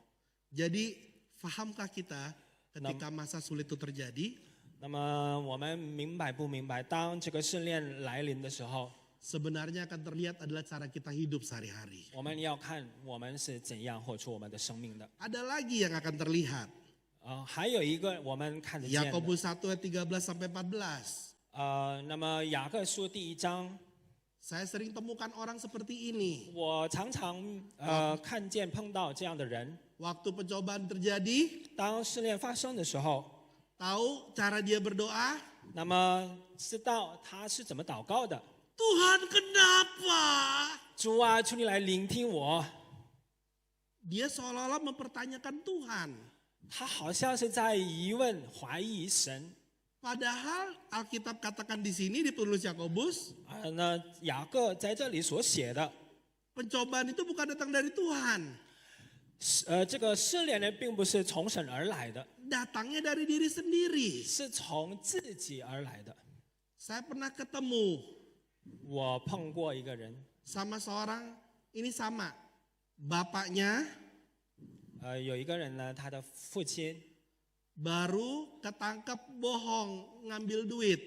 Jadi fahamkah kita ketika masa sulit itu terjadi, 那么我们明白不明白？当这个试炼来临的时候， sebenarnya akan terlihat adalah cara kita hidup sehari-hari. 我们要看我们是怎样活出我们的生命的。 Ada lagi yang akan terlihat. 还有一个我们看得见的， Yakobus 1 ayat 13 sampai 14. 那么雅各书第1章， Saya sering temukan orang seperti ini. 我常常看见碰到这样的人， Waktu pencobaan terjadi, 当试炼发生的时候， tahu cara dia berdoa? 那么知道他是怎么祷告的。 Tuhan kenapa? 主啊，求你来聆听我。 Dia seolah-olah mempertanyakan Tuhan. 他好像是在疑问、怀疑神。 Padahal Alkitab katakan di sini di penulis Yakobus, 那雅各在这里所写的， pencobaan itu bukan datang dari Tuhan. 这个试炼呢，并不是从神而来的， Datangnya dari diri sendiri. 是从自己而来的。 Saya pernah ketemu 我碰过一个人， sama seorang, ini sama. Bapaknya 有一个人呢，他的父亲 baru ketangkep bohong ngambil duit.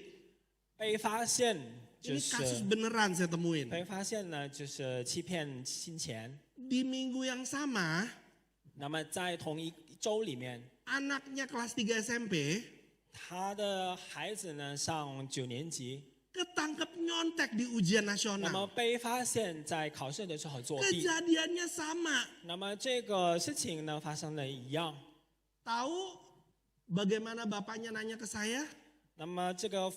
被发现，就 Ini 是 kasus beneran saya temuin. 被发现呢，就是欺骗金钱。 Di minggu yang sama, 那么在同一周里面， anaknya kelas 3 SMP 他的孩子呢上9年级， ketangkep nyontek di ujian 那么 nasional. 被发现在考试的时候作弊。 Kejadiannya sama. 那么这个事情呢发生的一样。 Tahu bagaimana bapaknya nanya ke saya? 那么这个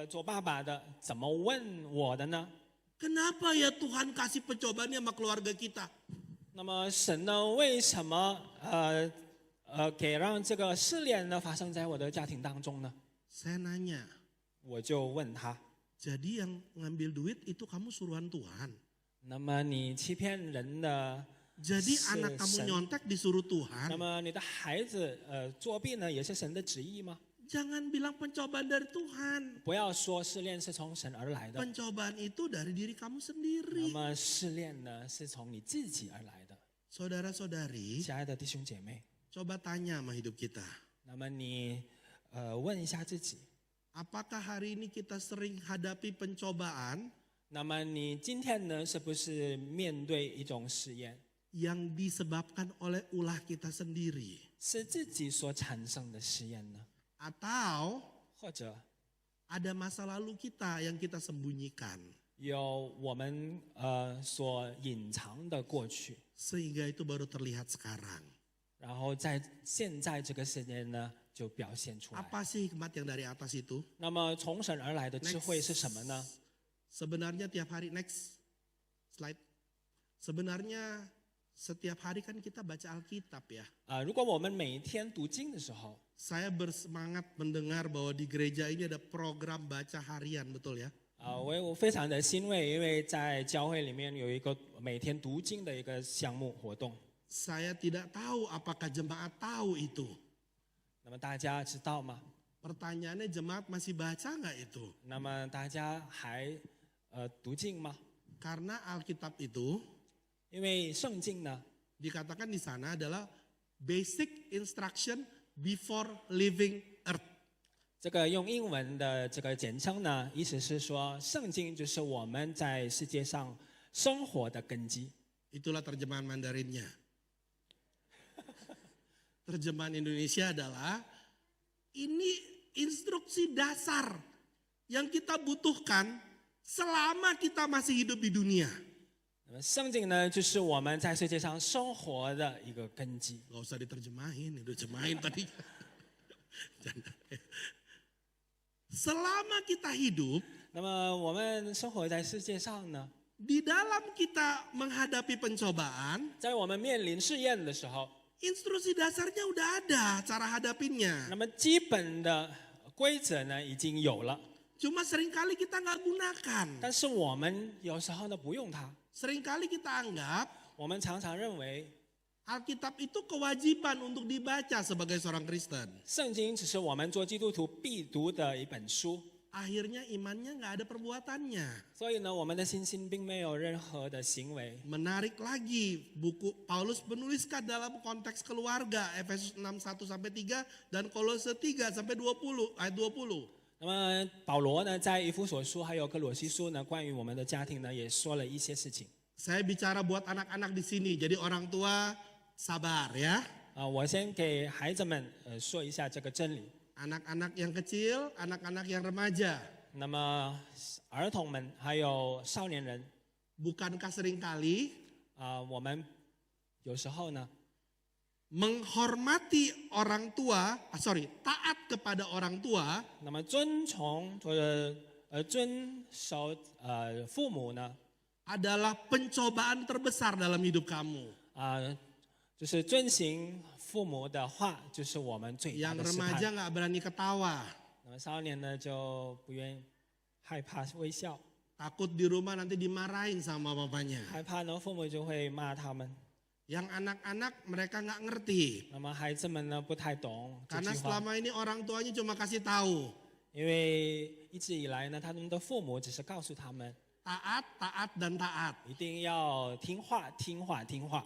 做爸爸的怎么问我的呢？ Kenapa ya Tuhan kasih pencobaan sama keluarga kita? 那么神呢为什么给让这个试炼呢发生在我的家庭当中呢？ Saya nanya, 我就问他， jadi yang ngambil duit itu kamu suruhan Tuhan? 那么你欺骗人的， Jadi 是 anak kamu 神， nyontek disuruh 那 Tuhan? 么你的孩子作弊呢也是神的旨意吗？ Jangan bilang pencobaan dari Tuhan. 不要说试炼是从神而来的， Pencobaan itu dari diri kamu 那 sendiri. 么试炼呢是从你自己而来的。 Saudara-saudari, 亲爱的弟兄姐妹， coba tanya sama hidup kita. 那么你问一下自己， Apakah hari ini kita sering hadapi pencobaan 那么你今天呢是不是面对一种试验， yang disebabkan oleh ulah kita sendiri? 是自己所产生的试验呢？ Atau 或者 ada masa lalu kita yang kita sembunyikan? 有我们所隐藏的过去， Sehingga itu baru terlihat sekarang. 然后在现在这个时间呢就表现出来。 Apa sih hikmat yang dari atas itu? 那么从神而来的智慧是什么呢？ Sebenarnya tiap hari, next slide. Sebenarnya setiap hari kan kita baca Alkitab ya. 如果我们每天读经的时候， Saya bersemangat mendengar bahwa di gereja ini ada program baca harian, betul ya? 我非常的欣慰，因为在教会里面有一个每天读经的一个项目活动。 Saya tidak tahu apakah jemaat tahu itu. 那么大家知道吗？ Pertanyaannya jemaat masih baca nggak itu? 那么大家还读经吗？ Karena Alkitab itu 因为圣经呢， dikatakan di sana adalah basic instruction before leaving earth. 这个用英文的这个简称呢，意思是说，圣经就是我们在世界上生活的根基。 Itulah terjemahan Mandarinnya. Terjemahan Indonesia adalah ini instruksi dasar yang kita butuhkan selama kita masih hidup di dunia. 那么圣经呢，就是我们在世界上生活的一个根基。 Gak usah diterjemahin, udah terjemahin tadi. Selama kita hidup, 那么我们生活在世界上呢， di dalam kita menghadapi pencobaan, 在我们面临试验的时候， instruksi dasarnya udah ada cara hadapinnya. 那么基本的规则呢已经有了， Cuma seringkali kita nggak gunakan. 但是我们有时候呢不用它， Seringkali kita anggap 我们常常认为 Alkitab itu kewajiban untuk dibaca sebagai seorang Kristen. 圣经只是我们做基督徒必读的一本书， Akhirnya imannya nggak ada perbuatannya. 所以呢，我们的信心并没有任何的行为。 Menarik lagi, buku Paulus menuliskan dalam konteks keluarga, Efesus 6:1-3 dan Kolose 3-20 ayat 20. 那么保罗呢，在以弗所书还有哥罗西书呢，关于我们的家庭呢，也说了一些事情。 Saya bicara buat anak-anak di sini, jadi orang tua sabar ya. 我先给孩子们说一下这个真理。 Anak-anak yang kecil, anak-anak yang remaja. 那么儿童们还有少年人， Bukankah seringkali 我们有时候呢， menghormati orang tua, taat kepada orang tua 那么遵从或者遵守父母呢， adalah pencobaan terbesar dalam hidup kamu. 就是遵行父母的话，就是我们最大 Yang 的试 remaja 探。 nggak berani ketawa, 那么少年呢就不愿意，害怕微笑， takut di rumah nanti dimarahin sama bapaknya. 害怕呢父母就会骂他们。 Yang anak-anak mereka nggak ngerti, 那么孩子们呢不太懂这 karena 句话， selama ini orang tuanya cuma kasih tahu 因为一直以来呢，他们的父母只是告诉他们 taat, taat dan taat. 一定要听话、听话、听话。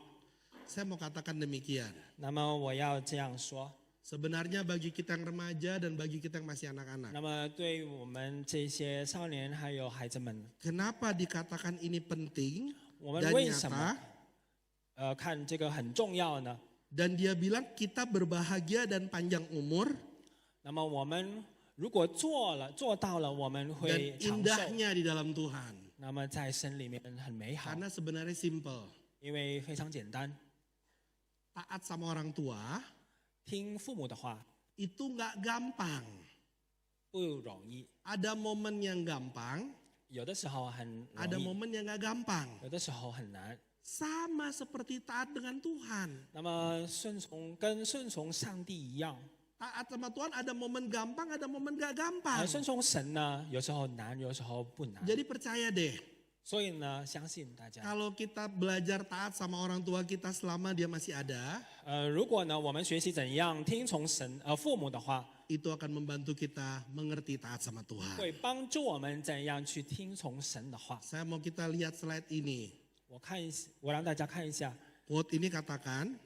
Saya mau katakan demikian. 那么我要这样说， Sebenarnya bagi kita yang remaja dan bagi kita yang masih anak-anak, 那么对于我们这些少年还有孩子们， kenapa dikatakan ini penting 我们 dan 为什么 nyata? 看这个很重要呢？ Dan dia bilang kita berbahagia dan panjang umur 那么我们如果做到了，我们 dan 会长寿。 indahnya di dalam Tuhan. 那么在神里面很美好， Karena sebenarnya simple. 因为非常简单， Taat sama orang tua 听父母的话 itu nggak gampang. 不容易， Ada momen yang gampang, 有的时候很 ada 容易， momen yang nggak gampang. 有的时候很难。 Sama seperti taat dengan Tuhan. 那么跟顺从上帝一样， Taat sama Tuhan ada momen gampang, ada momen nggak gampang. 顺从神呢，有时候难，有时候不难。 Jadi percaya deh, 所以呢，相信大家， kalau kita belajar taat sama orang tua kita selama dia masih ada, 如果呢我们学习怎样听从父母的话， itu akan membantu kita mengerti taat sama Tuhan. 会帮助我们怎样去听从神的话。 Saya mau kita lihat slide ini. 我让大家看一下， Quote ini katakan,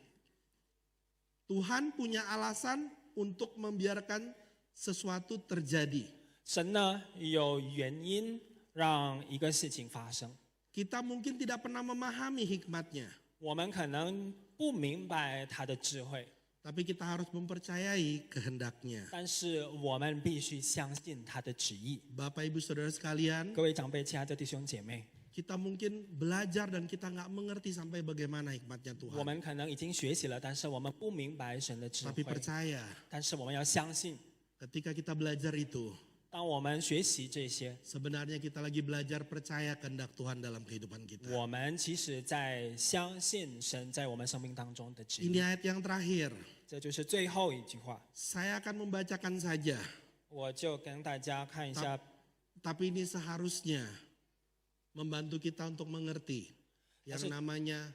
Tuhan punya alasan untuk membiarkan sesuatu terjadi. 神呢有原因让一个事情发生， Kita mungkin tidak pernah memahami hikmatnya, 我们可能不明白他的智慧， tapi kita harus mempercayai kehendaknya. 但是我们必须相信他的旨意。 Bapak Ibu Saudara sekalian, 各位长辈、亲爱的弟兄姐妹， kita mungkin belajar dan kita nggak mengerti sampai bagaimana hikmatnya 我 Tuhan. 们可能已经学习了，但是我们不明白神的智 Tapi 慧。 percaya, 但是我们要相信， ketika kita belajar itu, 当我们学习这些， sebenarnya kita lagi belajar percaya kehendak Tuhan dalam kehidupan kita. 我们其实在相信神在我们生命当中的旨 Ini 意。 ayat yang terakhir. 这就是最后一句话， Saya akan membacakan saja, 我就跟大家看一下。 tapi ini seharusnya membantu kita untuk mengerti yang Maksud- namanya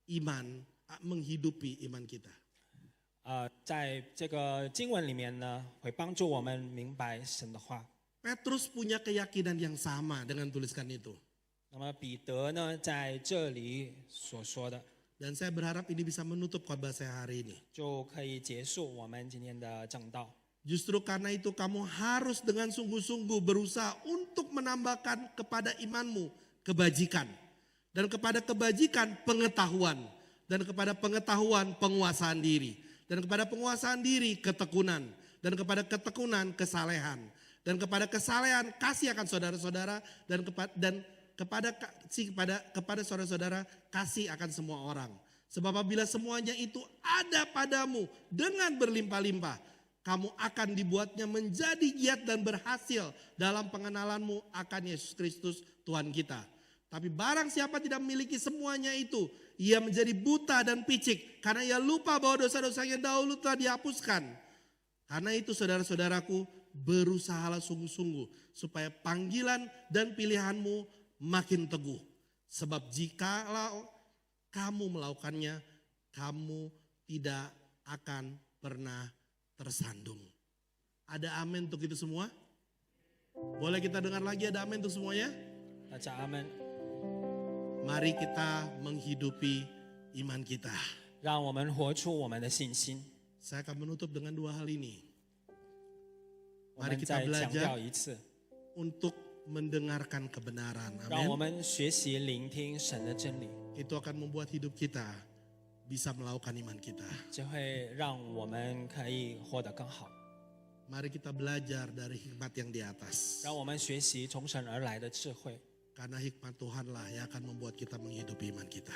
iman, menghidupi iman kita. 在这个经文里面呢，会帮助我们明白神的话。 Petrus punya keyakinan yang sama dengan tuliskan itu. 那么彼得呢，在这里所说的， Dan saya berharap ini bisa menutup khotbah saya hari ini. 就可以结束我们今天的正道。 Justru karena itu kamu harus dengan sungguh-sungguh berusaha untuk menambahkan kepada imanmu kebajikan. Dan kepada kebajikan pengetahuan. Dan kepada pengetahuan penguasaan diri. Dan kepada penguasaan diri ketekunan. Dan kepada ketekunan kesalehan. Dan kepada kesalehan kasih akan saudara-saudara. Dan kepada saudara-saudara kasih akan semua orang. Sebab apabila semuanya itu ada padamu dengan berlimpah-limpah, kamu akan dibuatnya menjadi giat dan berhasil dalam pengenalanmu akan Yesus Kristus Tuhan kita. Tapi barang siapa tidak memiliki semuanya itu, ia menjadi buta dan picik karena ia lupa bahwa dosa-dosanya dahulu telah dihapuskan. Karena itu saudara-saudaraku, berusahalah sungguh-sungguh supaya panggilan dan pilihanmu makin teguh. Sebab jikalau kamu melakukannya, kamu tidak akan pernah tersandung. Ada amin untuk itu semua? Boleh kita dengar lagi ada amin untuk semuanya? 大家阿门。 Mari kita menghidupi iman kita. 让我们活出我们的信心。 Saya akan menutup dengan dua hal ini. 我 Mari 们 kita 再强 belajar 调一次， untuk mendengarkan kebenaran. 让我 Amin. 们学习聆听神的真理， Itu akan membuat hidup kita bisa melakukan iman kita. 就会让我们可以活得更好。 Mari kita belajar dari hikmat yang di atas. 让我们学习从神而来的智慧， Karena hikmat Tuhanlah yang akan membuat kita menghidupi iman kita.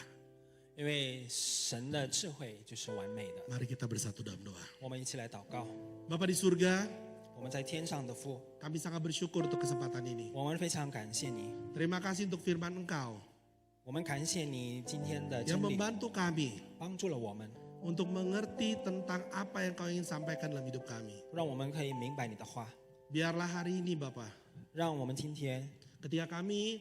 因为神的智慧就是完美的。 Mari kita bersatu dalam doa. 我们一起来祷告。 Bapa di surga, 我们在天上的父， kami sangat bersyukur untuk kesempatan ini. 我们非常感谢你， Terima kasih untuk firman Engkau 我们感谢你今天的 yang 真理， membantu kami 帮助了我们， untuk mengerti tentang apa yang Kau ingin sampaikan dalam hidup kami. 让我们可以明白你的话。 Biarlah hari ini Bapa, 让我们今天， ketika kami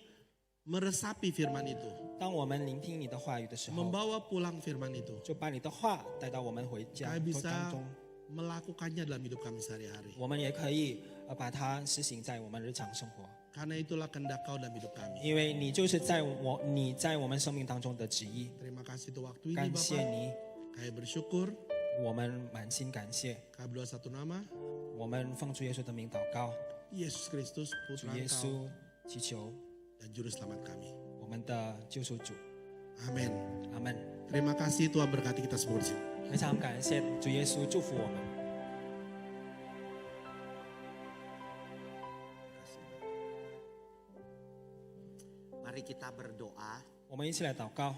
meresapi firman itu, 当我们聆听你的话语的时候， membawa pulang firman itu, 就把你的话带到我们回家 kami 当 bisa 中， melakukannya dalam hidup kami sehari-hari. 我们也可以把它实行在我们日常生活。 Karena itulah kehendak Kau dalam hidup kami. 因为你就是你在我们生命当中的旨意。 Terima kasih untuk waktu ini 感谢 Bapak. 你， Kami bersyukur, 我们满心感谢。 kami berdoa satu nama, 我们奉主耶稣的名祷告， Yesus Kristus 主 Putra 耶 Engkau 稣祈求 dan Juru Selamat kami. 我们的救赎主， Amin. 阿门。 Terima kasih Tuhan berkati kita semua di sini. 非常感谢主耶稣祝福我们。 Mari kita berdoa. 我们一起来祷告。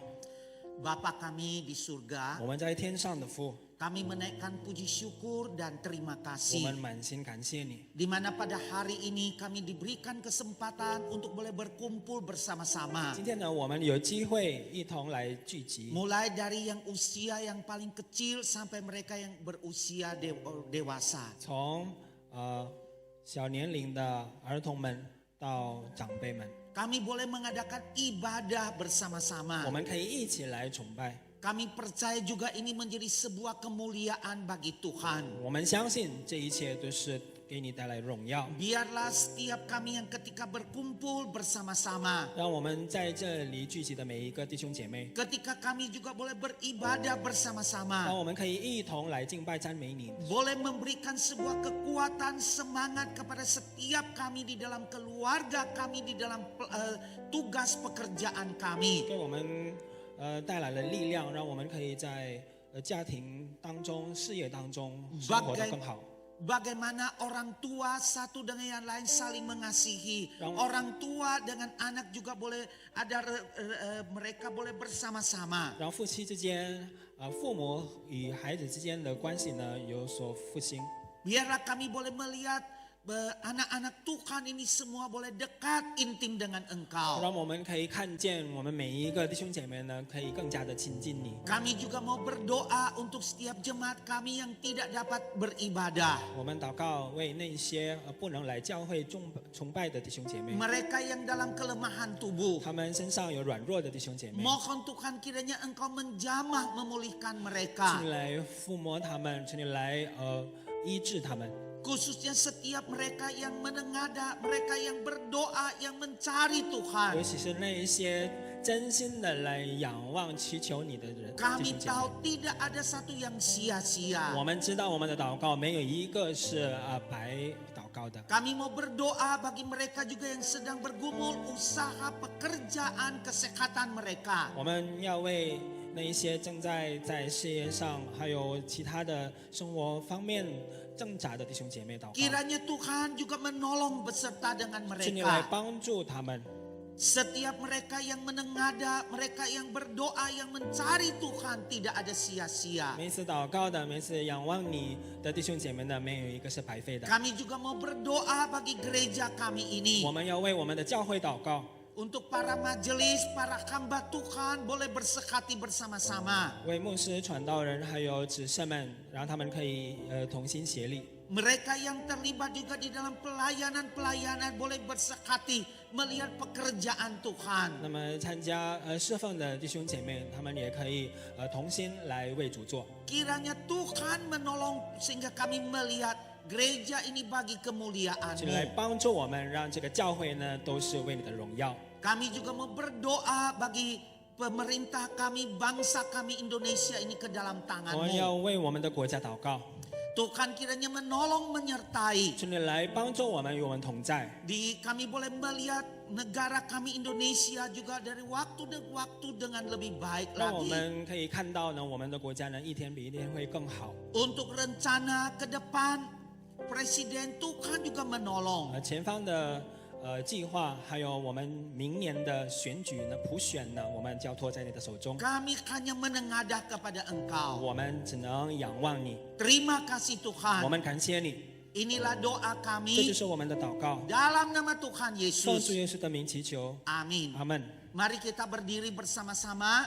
Bapa kami di surga, 我们在天上的父， kami menaikkan puji syukur dan terima 我 kasih. 们满心感谢你， Di mana pada hari ini kami diberikan kesempatan untuk boleh berkumpul bersama-sama. 今天呢，我们有机会一同来聚集， Mulai dari yang usia yang paling kecil sampai mereka yang berusia dewasa. 从小年龄的儿童们到长辈们， Kami boleh mengadakan ibadah bersama-sama. 我们可以一起来崇拜。 Kami percaya juga ini menjadi sebuah kemuliaan bagi Tuhan. 我们相信这一切都是给你带来荣耀。 Biarlah setiap kami yang ketika berkumpul bersama-sama, 让我们在这里聚集的每一个弟兄姐妹， ketika kami juga boleh beribadah 让 bersama-sama, 我们可以一同来敬拜赞美你， boleh memberikan sebuah kekuatan semangat kepada setiap kami di dalam keluarga kami, di dalam tugas pekerjaan kami. 给我们带来了力量，让我们可以在家庭当中、事业当中生活得更好。 Bagaimana orang tua satu dengan yang lain saling mengasihi. Orang tua dengan anak juga boleh ada mereka boleh bersama-sama. 让夫妻之间、父母与孩子之间的关系呢有所复兴。 Biarlah kami boleh melihat anak-anak Tuhan ini semua boleh dekat intim dengan Engkau. 让我们可以看见我们每一个弟兄姐妹呢，可以更加的亲近你。 Kami juga mau berdoa untuk setiap jemaat kami yang tidak dapat beribadah. 我们祷告为那些不能来教会崇拜的弟兄姐妹， Mereka yang dalam kelemahan tubuh. 他们身上有软弱的弟兄姐妹， Mohon Tuhan kiranya Engkau menjamah memulihkan mereka. 请你来抚摸他们，请你来医治他们。 Khususnya setiap mereka yang menengadah, mereka yang berdoa, yang mencari 尤 Tuhan. 其是那一些真心的来仰望、祈求你的人，弟 Kami 兄姐妹。 tahu tidak ada satu yang sia-sia. 我们知道我们的祷告没有一个是白祷告的。 Kami mau berdoa bagi mereka juga yang sedang bergumul usaha pekerjaan kesehatan mereka. 我们要为那一些正在事业上还有其他的生活方面挣扎的弟兄姐妹祷告， Kiranya Tuhan juga menolong beserta dengan 请你来 mereka. 帮助他们。 Setiap mereka yang menengadah, mereka yang berdoa, yang mencari Tuhan tidak ada sia-sia. 每次祷告的，每次仰望你的弟兄姐妹呢，没有一个是白费的。 Kami juga mau berdoa bagi gereja kami ini. 我们要为我们的教会祷告， Untuk para majelis, para hamba Tuhan boleh bersekati bersama-sama. 为牧师、传道人还有执事们，让他们可以同心协力。 Mereka yang terlibat juga di dalam pelayanan-pelayanan boleh bersekati melihat pekerjaan Tuhan. 那么参加侍奉的弟兄姐妹，他们也可以同心来为主做。 Kiranya Tuhan menolong sehingga kami melihat gereja ini bagi 请来 kemuliaan-Mu. 帮助我们，让这个教会呢都是为你的荣耀。 Kami juga mau berdoa bagi pemerintah kami, bangsa kami Indonesia ini ke dalam 我们要 tangan-Mu. 为我们的国家祷告， Tuhan kiranya menolong menyertai. 求你来帮助我们，与我们同在。 Kami boleh melihat negara kami Indonesia juga dari waktu ke waktu dengan lebih baik 让我 lagi. 们可以看到呢，我们的国家呢，一天比一天会更好。 Untuk rencana ke depan, Presiden Tuhan juga menolong. 前方的计划，还有我们明年的选举呢，普选呢，我们交托在你的手中。 Kami hanya menengadah kepada Engkau. 我们只能仰望你， Terima kasih 我 Tuhan. 们感谢你， Inilah doa 这就 kami 是我们的祷告。 dalam nama Tuhan 奉主 Yesus. 耶稣的名祈求， Amin. 阿门。 Mari kita berdiri bersama-sama.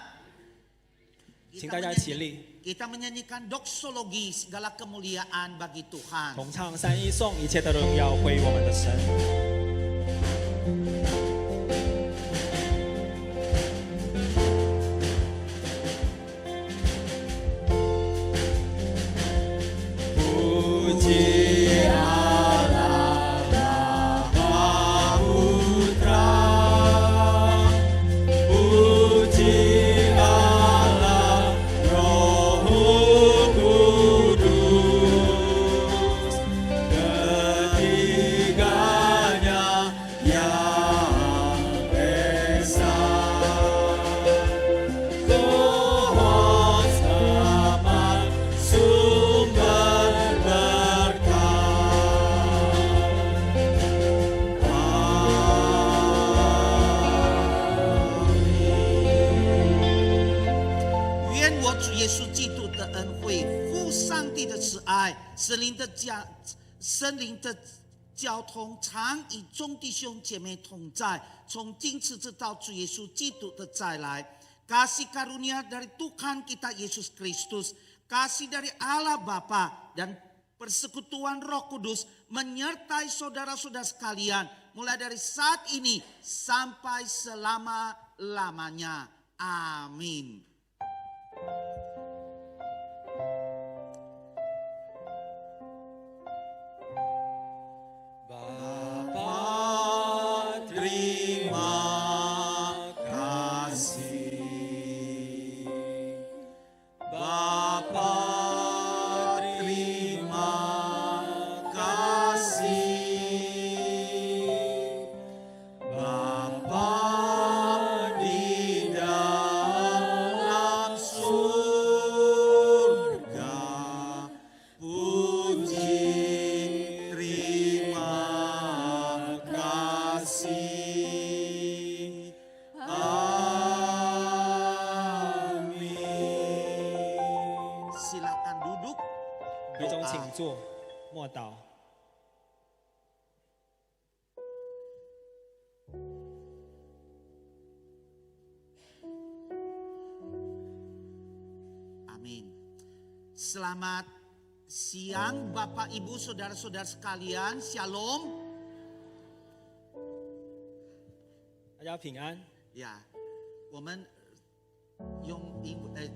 请大家起立， Kita menyanyikan doksologi segala kemuliaan bagi Tuhan. 同唱三一颂，一切的荣耀归我们的神。 愿我主耶稣基督的恩惠、父上帝的慈爱、圣灵的交通，常与众弟兄姐妹同在，从今次直到主耶稣基督的再来。Kasih karunia dari Tuhan kita Yesus Kristus, kasih dari Allah Bapa dan persekutuan Roh Kudus menyertai saudara-saudara sekalian mulai dari saat ini sampai selama-lamanya. Amin. Bapa, terima kasih. Bapa, terima kasih. Bapa di dalam surga, puji terima kasih. Amin. Silakan duduk. 会中请坐，默祷。 Amin. Selamat siang Bapak Ibu Saudara-saudara sekalian. Shalom. 大家平安。 Ya, 我们用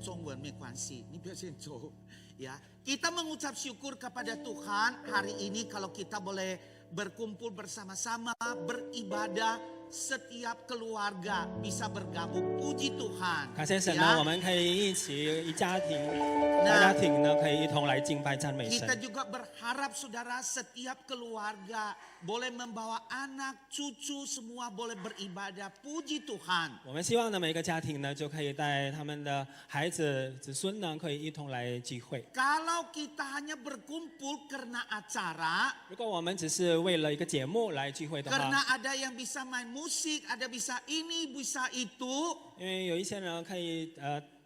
中文没关系，你表现中。Ya, kita mengucap syukur kepada Tuhan hari ini kalau kita boleh berkumpul bersama-sama beribadah, setiap keluarga bisa bergabung. Puji Tuhan. 感谢神呢，我们可以一起一家庭，大家庭呢可以一同来敬拜赞美神 Kita。juga berharap saudara setiap keluarga boleh membawa anak, cucu semua boleh beribadah. Puji Tuhan. 我们希望呢，每个家庭呢就可以带他们的孩子、子孙呢，可以一同来聚会。 Kalau kita hanya berkumpul karena acara, 如果我们只是为了一个节目来聚会的 karena 话， ada yang bisa main musik, ada bisa ini, bisa itu, 因为有一些人可以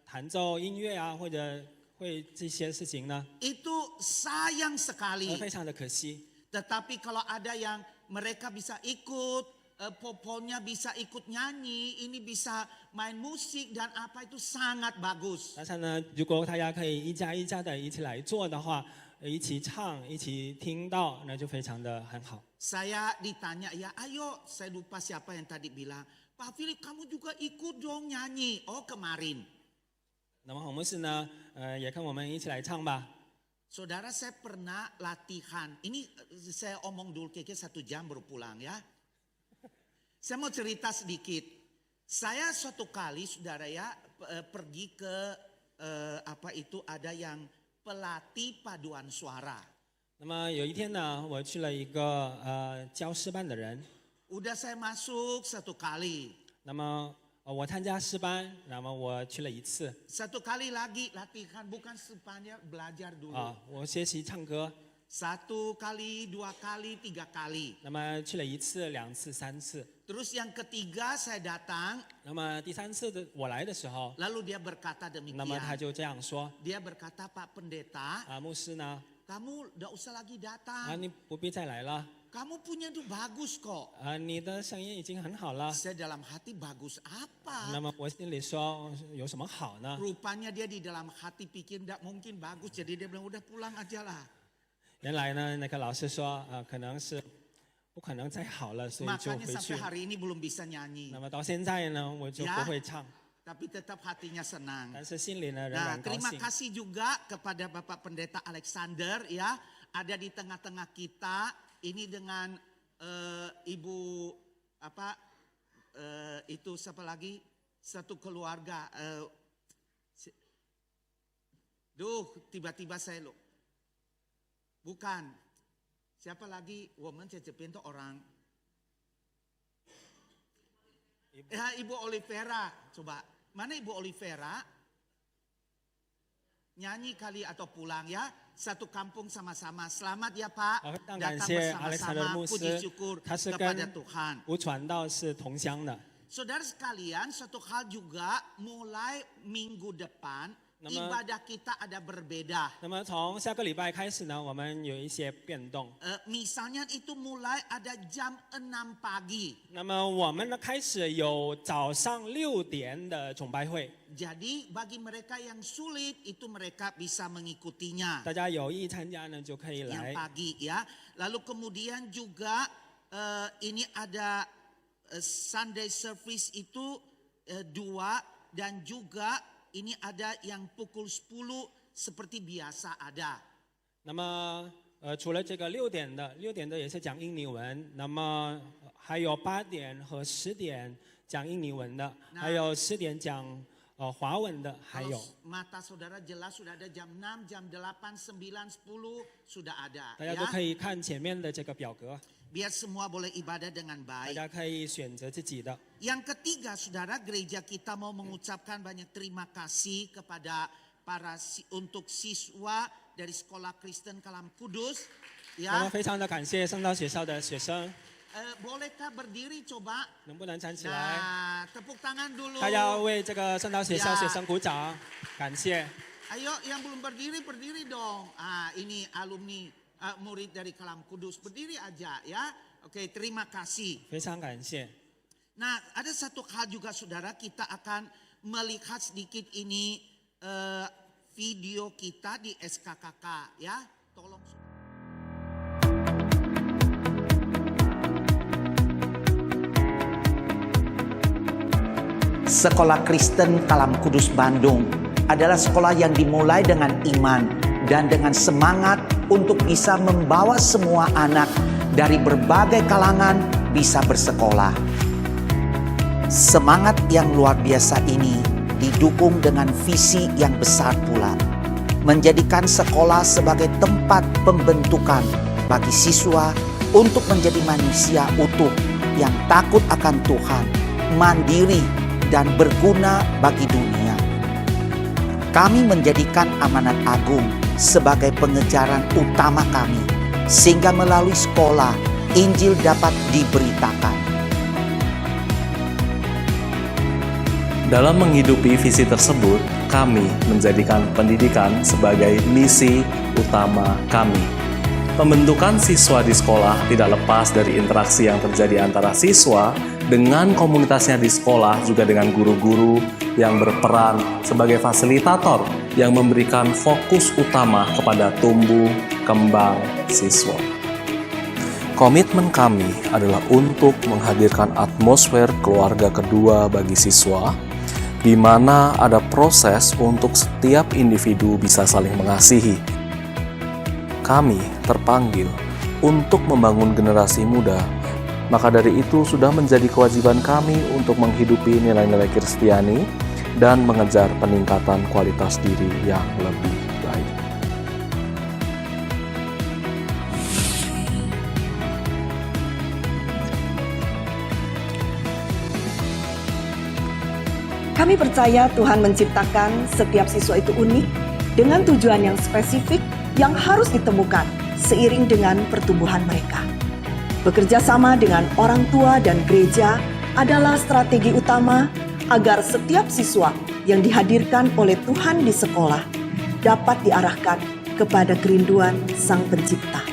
弹奏音乐啊，或者会这些事情呢， itu sayang sekali. 非常的可惜。 Tetapi kalau ada yang mereka bisa ikut, poponya bisa ikut nyanyi, ini bisa main musik dan apa itu sangat bagus. 但是呢，如果大家可以一家一家的一起来做的话，一起唱，一起听到，那就非常的很好。 Saya ditanya ya, ayo saya lupa siapa yang tadi bilang, Pak Philip kamu juga ikut dong nyanyi. Oh kemarin. 那么我们是呢，也跟我们一起来唱吧。 Saudara saya pernah latihan, ini saya omong dulu kayaknya 1 jam baru pulang ya. Saya mau cerita sedikit. Saya suatu kali saudara ya pergi ke apa itu ada yang pelatih paduan suara. 那么有一天呢，我去了一个教诗班的人， Udah saya masuk 1 kali. 那么我参加诗班，那么我去了1次 1 kali lagi latihan, bukan sepanjang belajar dulu. 我学习唱歌， 1 kali, 2 kali, 3 kali. 那么去了1次、2次、3次， Terus yang ketiga saya datang, 那么第3次的我来的时候， lalu dia berkata 那么他 demikian. 就这样说 Dia berkata, Pak Pendeta, 牧师呢， kamu tidak usah lagi datang. 你不必再来了， Kamu punya itu bagus kok. 你的声音已经很好了。 Saya dalam hati bagus 那 apa? 么我心里说有什么好呢？ Rupanya dia di dalam hati pikir tidak mungkin bagus. Jadi dia bilang udah pulang aja lah. 原来呢，那个老师说可能是不可能再好了，所以就 Makanya 回 sampai 去。 hari ini belum bisa nyanyi. 那么到现在呢，我就不会唱， Tapi tetap hatinya senang. 但是心里呢仍 Nah, 然高 terima 兴。 kasih juga kepada Bapak Pendeta Alexander ya, ada di tengah-tengah kita ini dengan Ibu apa itu siapa lagi, satu keluarga. Tiba-tiba saya loh. Bukan. Siapa lagi? Woman Cecepin itu orang. Ya, Ibu Olivera. Coba. Mana Ibu Olivera? Nyanyi kali atau pulang ya. Satu kampung sama-sama. Selamat ya Pak. 非常感 Datang 谢 Alexander bersama-sama. 牧 Puji 师 syukur， 他是 kepada 跟 Tuhan. 吴传道是同乡的。 Saudara sekalian, satu hal juga mulai minggu depan ibadah kita ada berbeda. 那么从下个礼拜开始呢，我们有一些变动。 Misalnya itu mulai ada jam 6 pagi. 那么我们呢开始有早上6点的崇拜会， Jadi bagi mereka yang sulit itu mereka bisa mengikutinya. 大家有意参加呢就可以 Yang 来。 pagi ya. Lalu kemudian juga ini ada Sunday service itu 2 dan juga ini ada yang pukul 10 seperti biasa ada. 那么除了这个6点的也是讲印尼文，那么还有8点和10点讲印尼文的，还有10点讲华文的，还有。 Mata saudara jelas sudah ada jam 6, jam 8, 9, 10 sudah ada. 大家都可以看前面的这个表格， Biar semua boleh ibadah dengan 大 baik. 家可以选择自己的。 Yang ketiga, saudara, gereja kita mau mengucapkan banyak terima kasih kepada untuk siswa dari Sekolah Kristen Kalam Kudus. 那么 Ya, 非常的感谢圣道学校的学生， bolehkah berdiri coba? 能不能站起来？ Nah, tepuk tangan dulu. 大家为这个圣道学校 Ya 学生鼓掌，感谢。 Ayo, yang belum berdiri, berdiri dong. Ini alumni murid dari Kalam Kudus, berdiri aja ya. Oke, terima kasih. 非常感谢。 Nah, ada satu hal juga saudara, kita akan melihat sedikit ini video kita di SKKK ya. Tolong. Sekolah Kristen Kalam Kudus Bandung adalah sekolah yang dimulai dengan iman dan dengan semangat untuk bisa membawa semua anak dari berbagai kalangan bisa bersekolah. Semangat yang luar biasa ini didukung dengan visi yang besar pula, menjadikan sekolah sebagai tempat pembentukan bagi siswa untuk menjadi manusia utuh yang takut akan Tuhan, mandiri, dan berguna bagi dunia. Kami menjadikan amanat agung sebagai pengejaran utama kami, sehingga melalui sekolah, Injil dapat diberitakan. Dalam menghidupi visi tersebut, kami menjadikan pendidikan sebagai misi utama kami. Pembentukan siswa di sekolah tidak lepas dari interaksi yang terjadi antara siswa dengan komunitasnya di sekolah, juga dengan guru-guru yang berperan sebagai fasilitator yang memberikan fokus utama kepada tumbuh kembang siswa. Komitmen kami adalah untuk menghadirkan atmosfer keluarga kedua bagi siswa, di mana ada proses untuk setiap individu bisa saling mengasihi. Kami terpanggil untuk membangun generasi muda, maka dari itu sudah menjadi kewajiban kami untuk menghidupi nilai-nilai Kristiani dan mengejar peningkatan kualitas diri yang lebih baik. Kami percaya Tuhan menciptakan setiap siswa itu unik dengan tujuan yang spesifik yang harus ditemukan seiring dengan pertumbuhan mereka. Bekerja sama dengan orang tua dan gereja adalah strategi utama agar setiap siswa yang dihadirkan oleh Tuhan di sekolah dapat diarahkan kepada kerinduan Sang Pencipta.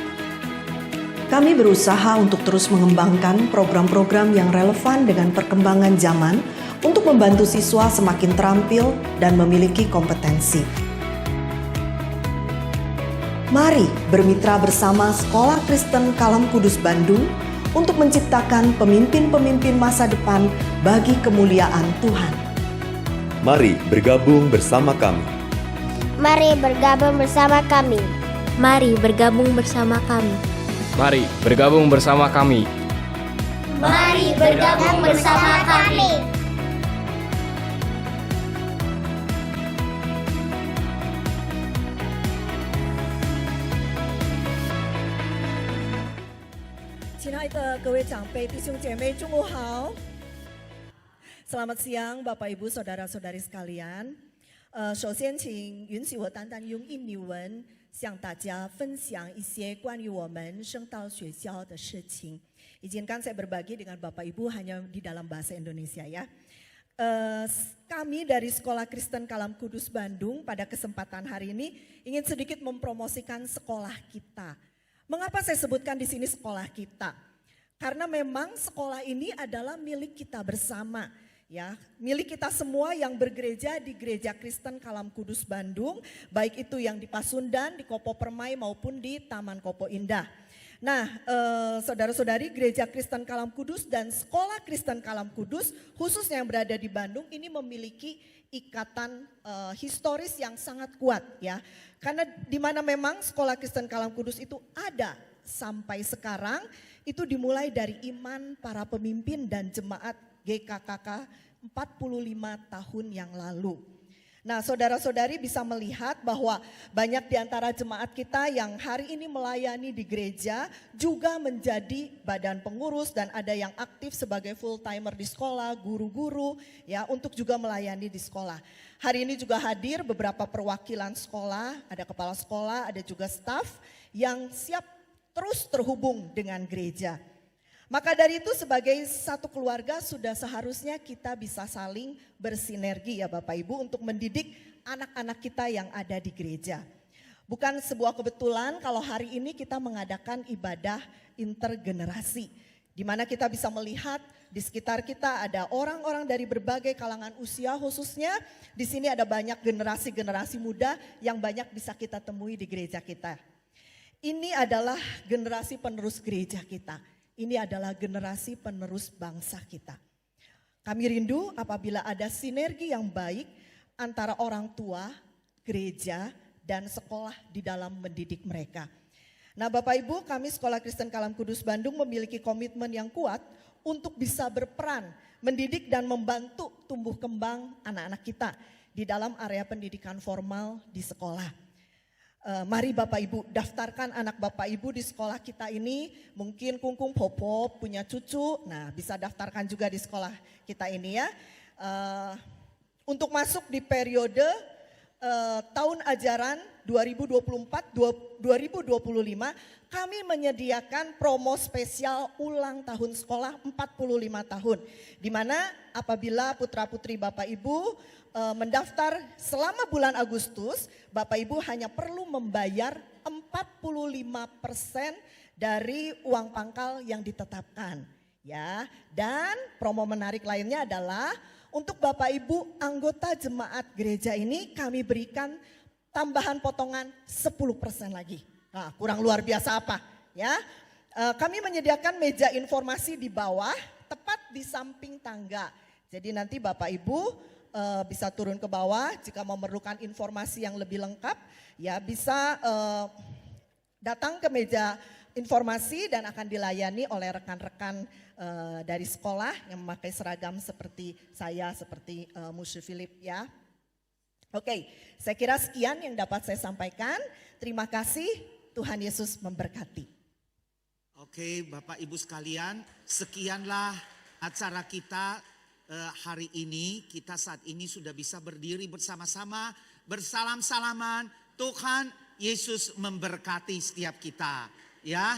Kami berusaha untuk terus mengembangkan program-program yang relevan dengan perkembangan zaman untuk membantu siswa semakin terampil dan memiliki kompetensi. Mari bermitra bersama Sekolah Kristen Kalam Kudus Bandung untuk menciptakan pemimpin-pemimpin masa depan bagi kemuliaan Tuhan. Mari bergabung bersama kami. Mari bergabung bersama kami. Mari bergabung bersama kami. Mari bergabung bersama kami. Mari bergabung bersama kami. Selamat siang Bapak Ibu Saudara-saudari sekalian. 首先请允许我单单用印尼文向大家分享一些关于我们圣道学校的事情。Izinkan saya berbagi dengan Bapak Ibu hanya di dalam bahasa Indonesia ya. Kami dari Sekolah Kristen Kalam Kudus Bandung pada kesempatan hari ini ingin sedikit mempromosikan sekolah kita. Mengapa saya sebutkan di sini sekolah kita? Karena memang sekolah ini adalah milik kita bersama. Ya, milik kita semua yang bergereja di Gereja Kristen Kalam Kudus Bandung, baik itu yang di Pasundan, di Kopo Permai maupun di Taman Kopo Indah. Nah, saudara-saudari Gereja Kristen Kalam Kudus dan Sekolah Kristen Kalam Kudus, khususnya yang berada di Bandung, ini memiliki ikatan historis yang sangat kuat ya. Karena di mana memang Sekolah Kristen Kalam Kudus itu ada sampai sekarang, itu dimulai dari iman para pemimpin dan jemaat GKKK 45 tahun yang lalu. Nah, saudara-saudari bisa melihat bahwa banyak di antara jemaat kita yang hari ini melayani di gereja juga menjadi badan pengurus dan ada yang aktif sebagai full timer di sekolah, guru-guru ya untuk juga melayani di sekolah. Hari ini juga hadir beberapa perwakilan sekolah, ada kepala sekolah, ada juga staf yang siap terus terhubung dengan gereja. Maka dari itu sebagai satu keluarga sudah seharusnya kita bisa saling bersinergi ya Bapak Ibu untuk mendidik anak-anak kita yang ada di gereja. Bukan sebuah kebetulan kalau hari ini kita mengadakan ibadah intergenerasi. Di mana kita bisa melihat di sekitar kita ada orang-orang dari berbagai kalangan usia, khususnya di sini ada banyak generasi-generasi muda yang banyak bisa kita temui di gereja kita. Ini adalah generasi penerus gereja kita. Ini adalah generasi penerus bangsa kita. Kami rindu apabila ada sinergi yang baik antara orang tua, gereja, dan sekolah di dalam mendidik mereka. Nah Bapak Ibu, kami Sekolah Kristen Kalam Kudus Bandung memiliki komitmen yang kuat untuk bisa berperan, mendidik dan membantu tumbuh kembang anak-anak kita di dalam area pendidikan formal di sekolah. Mari Bapak Ibu daftarkan anak Bapak Ibu di sekolah kita ini, mungkin kungkung popop punya cucu, nah bisa daftarkan juga di sekolah kita ini ya. Untuk masuk di periode tahun ajaran 2024-2025 kami menyediakan promo spesial ulang tahun sekolah 45 tahun. Di mana apabila putra-putri Bapak Ibu mendaftar selama bulan Agustus, Bapak Ibu hanya perlu membayar 45% dari uang pangkal yang ditetapkan. Ya, dan promo menarik lainnya adalah untuk Bapak Ibu anggota jemaat gereja ini kami berikan tambahan potongan 10% lagi. Nah, kurang luar biasa apa ya. Kami menyediakan meja informasi di bawah tepat di samping tangga. Jadi nanti Bapak Ibu bisa turun ke bawah jika memerlukan informasi yang lebih lengkap ya bisa datang ke meja informasi dan akan dilayani oleh rekan-rekan dari sekolah yang memakai seragam seperti saya, seperti Musy Philip ya. Oke, saya kira sekian yang dapat saya sampaikan. Terima kasih, Tuhan Yesus memberkati. Oke, Bapak Ibu sekalian, sekianlah acara kita hari ini, kita saat ini sudah bisa berdiri bersama-sama, bersalam-salaman. Tuhan Yesus memberkati setiap kita. Ya,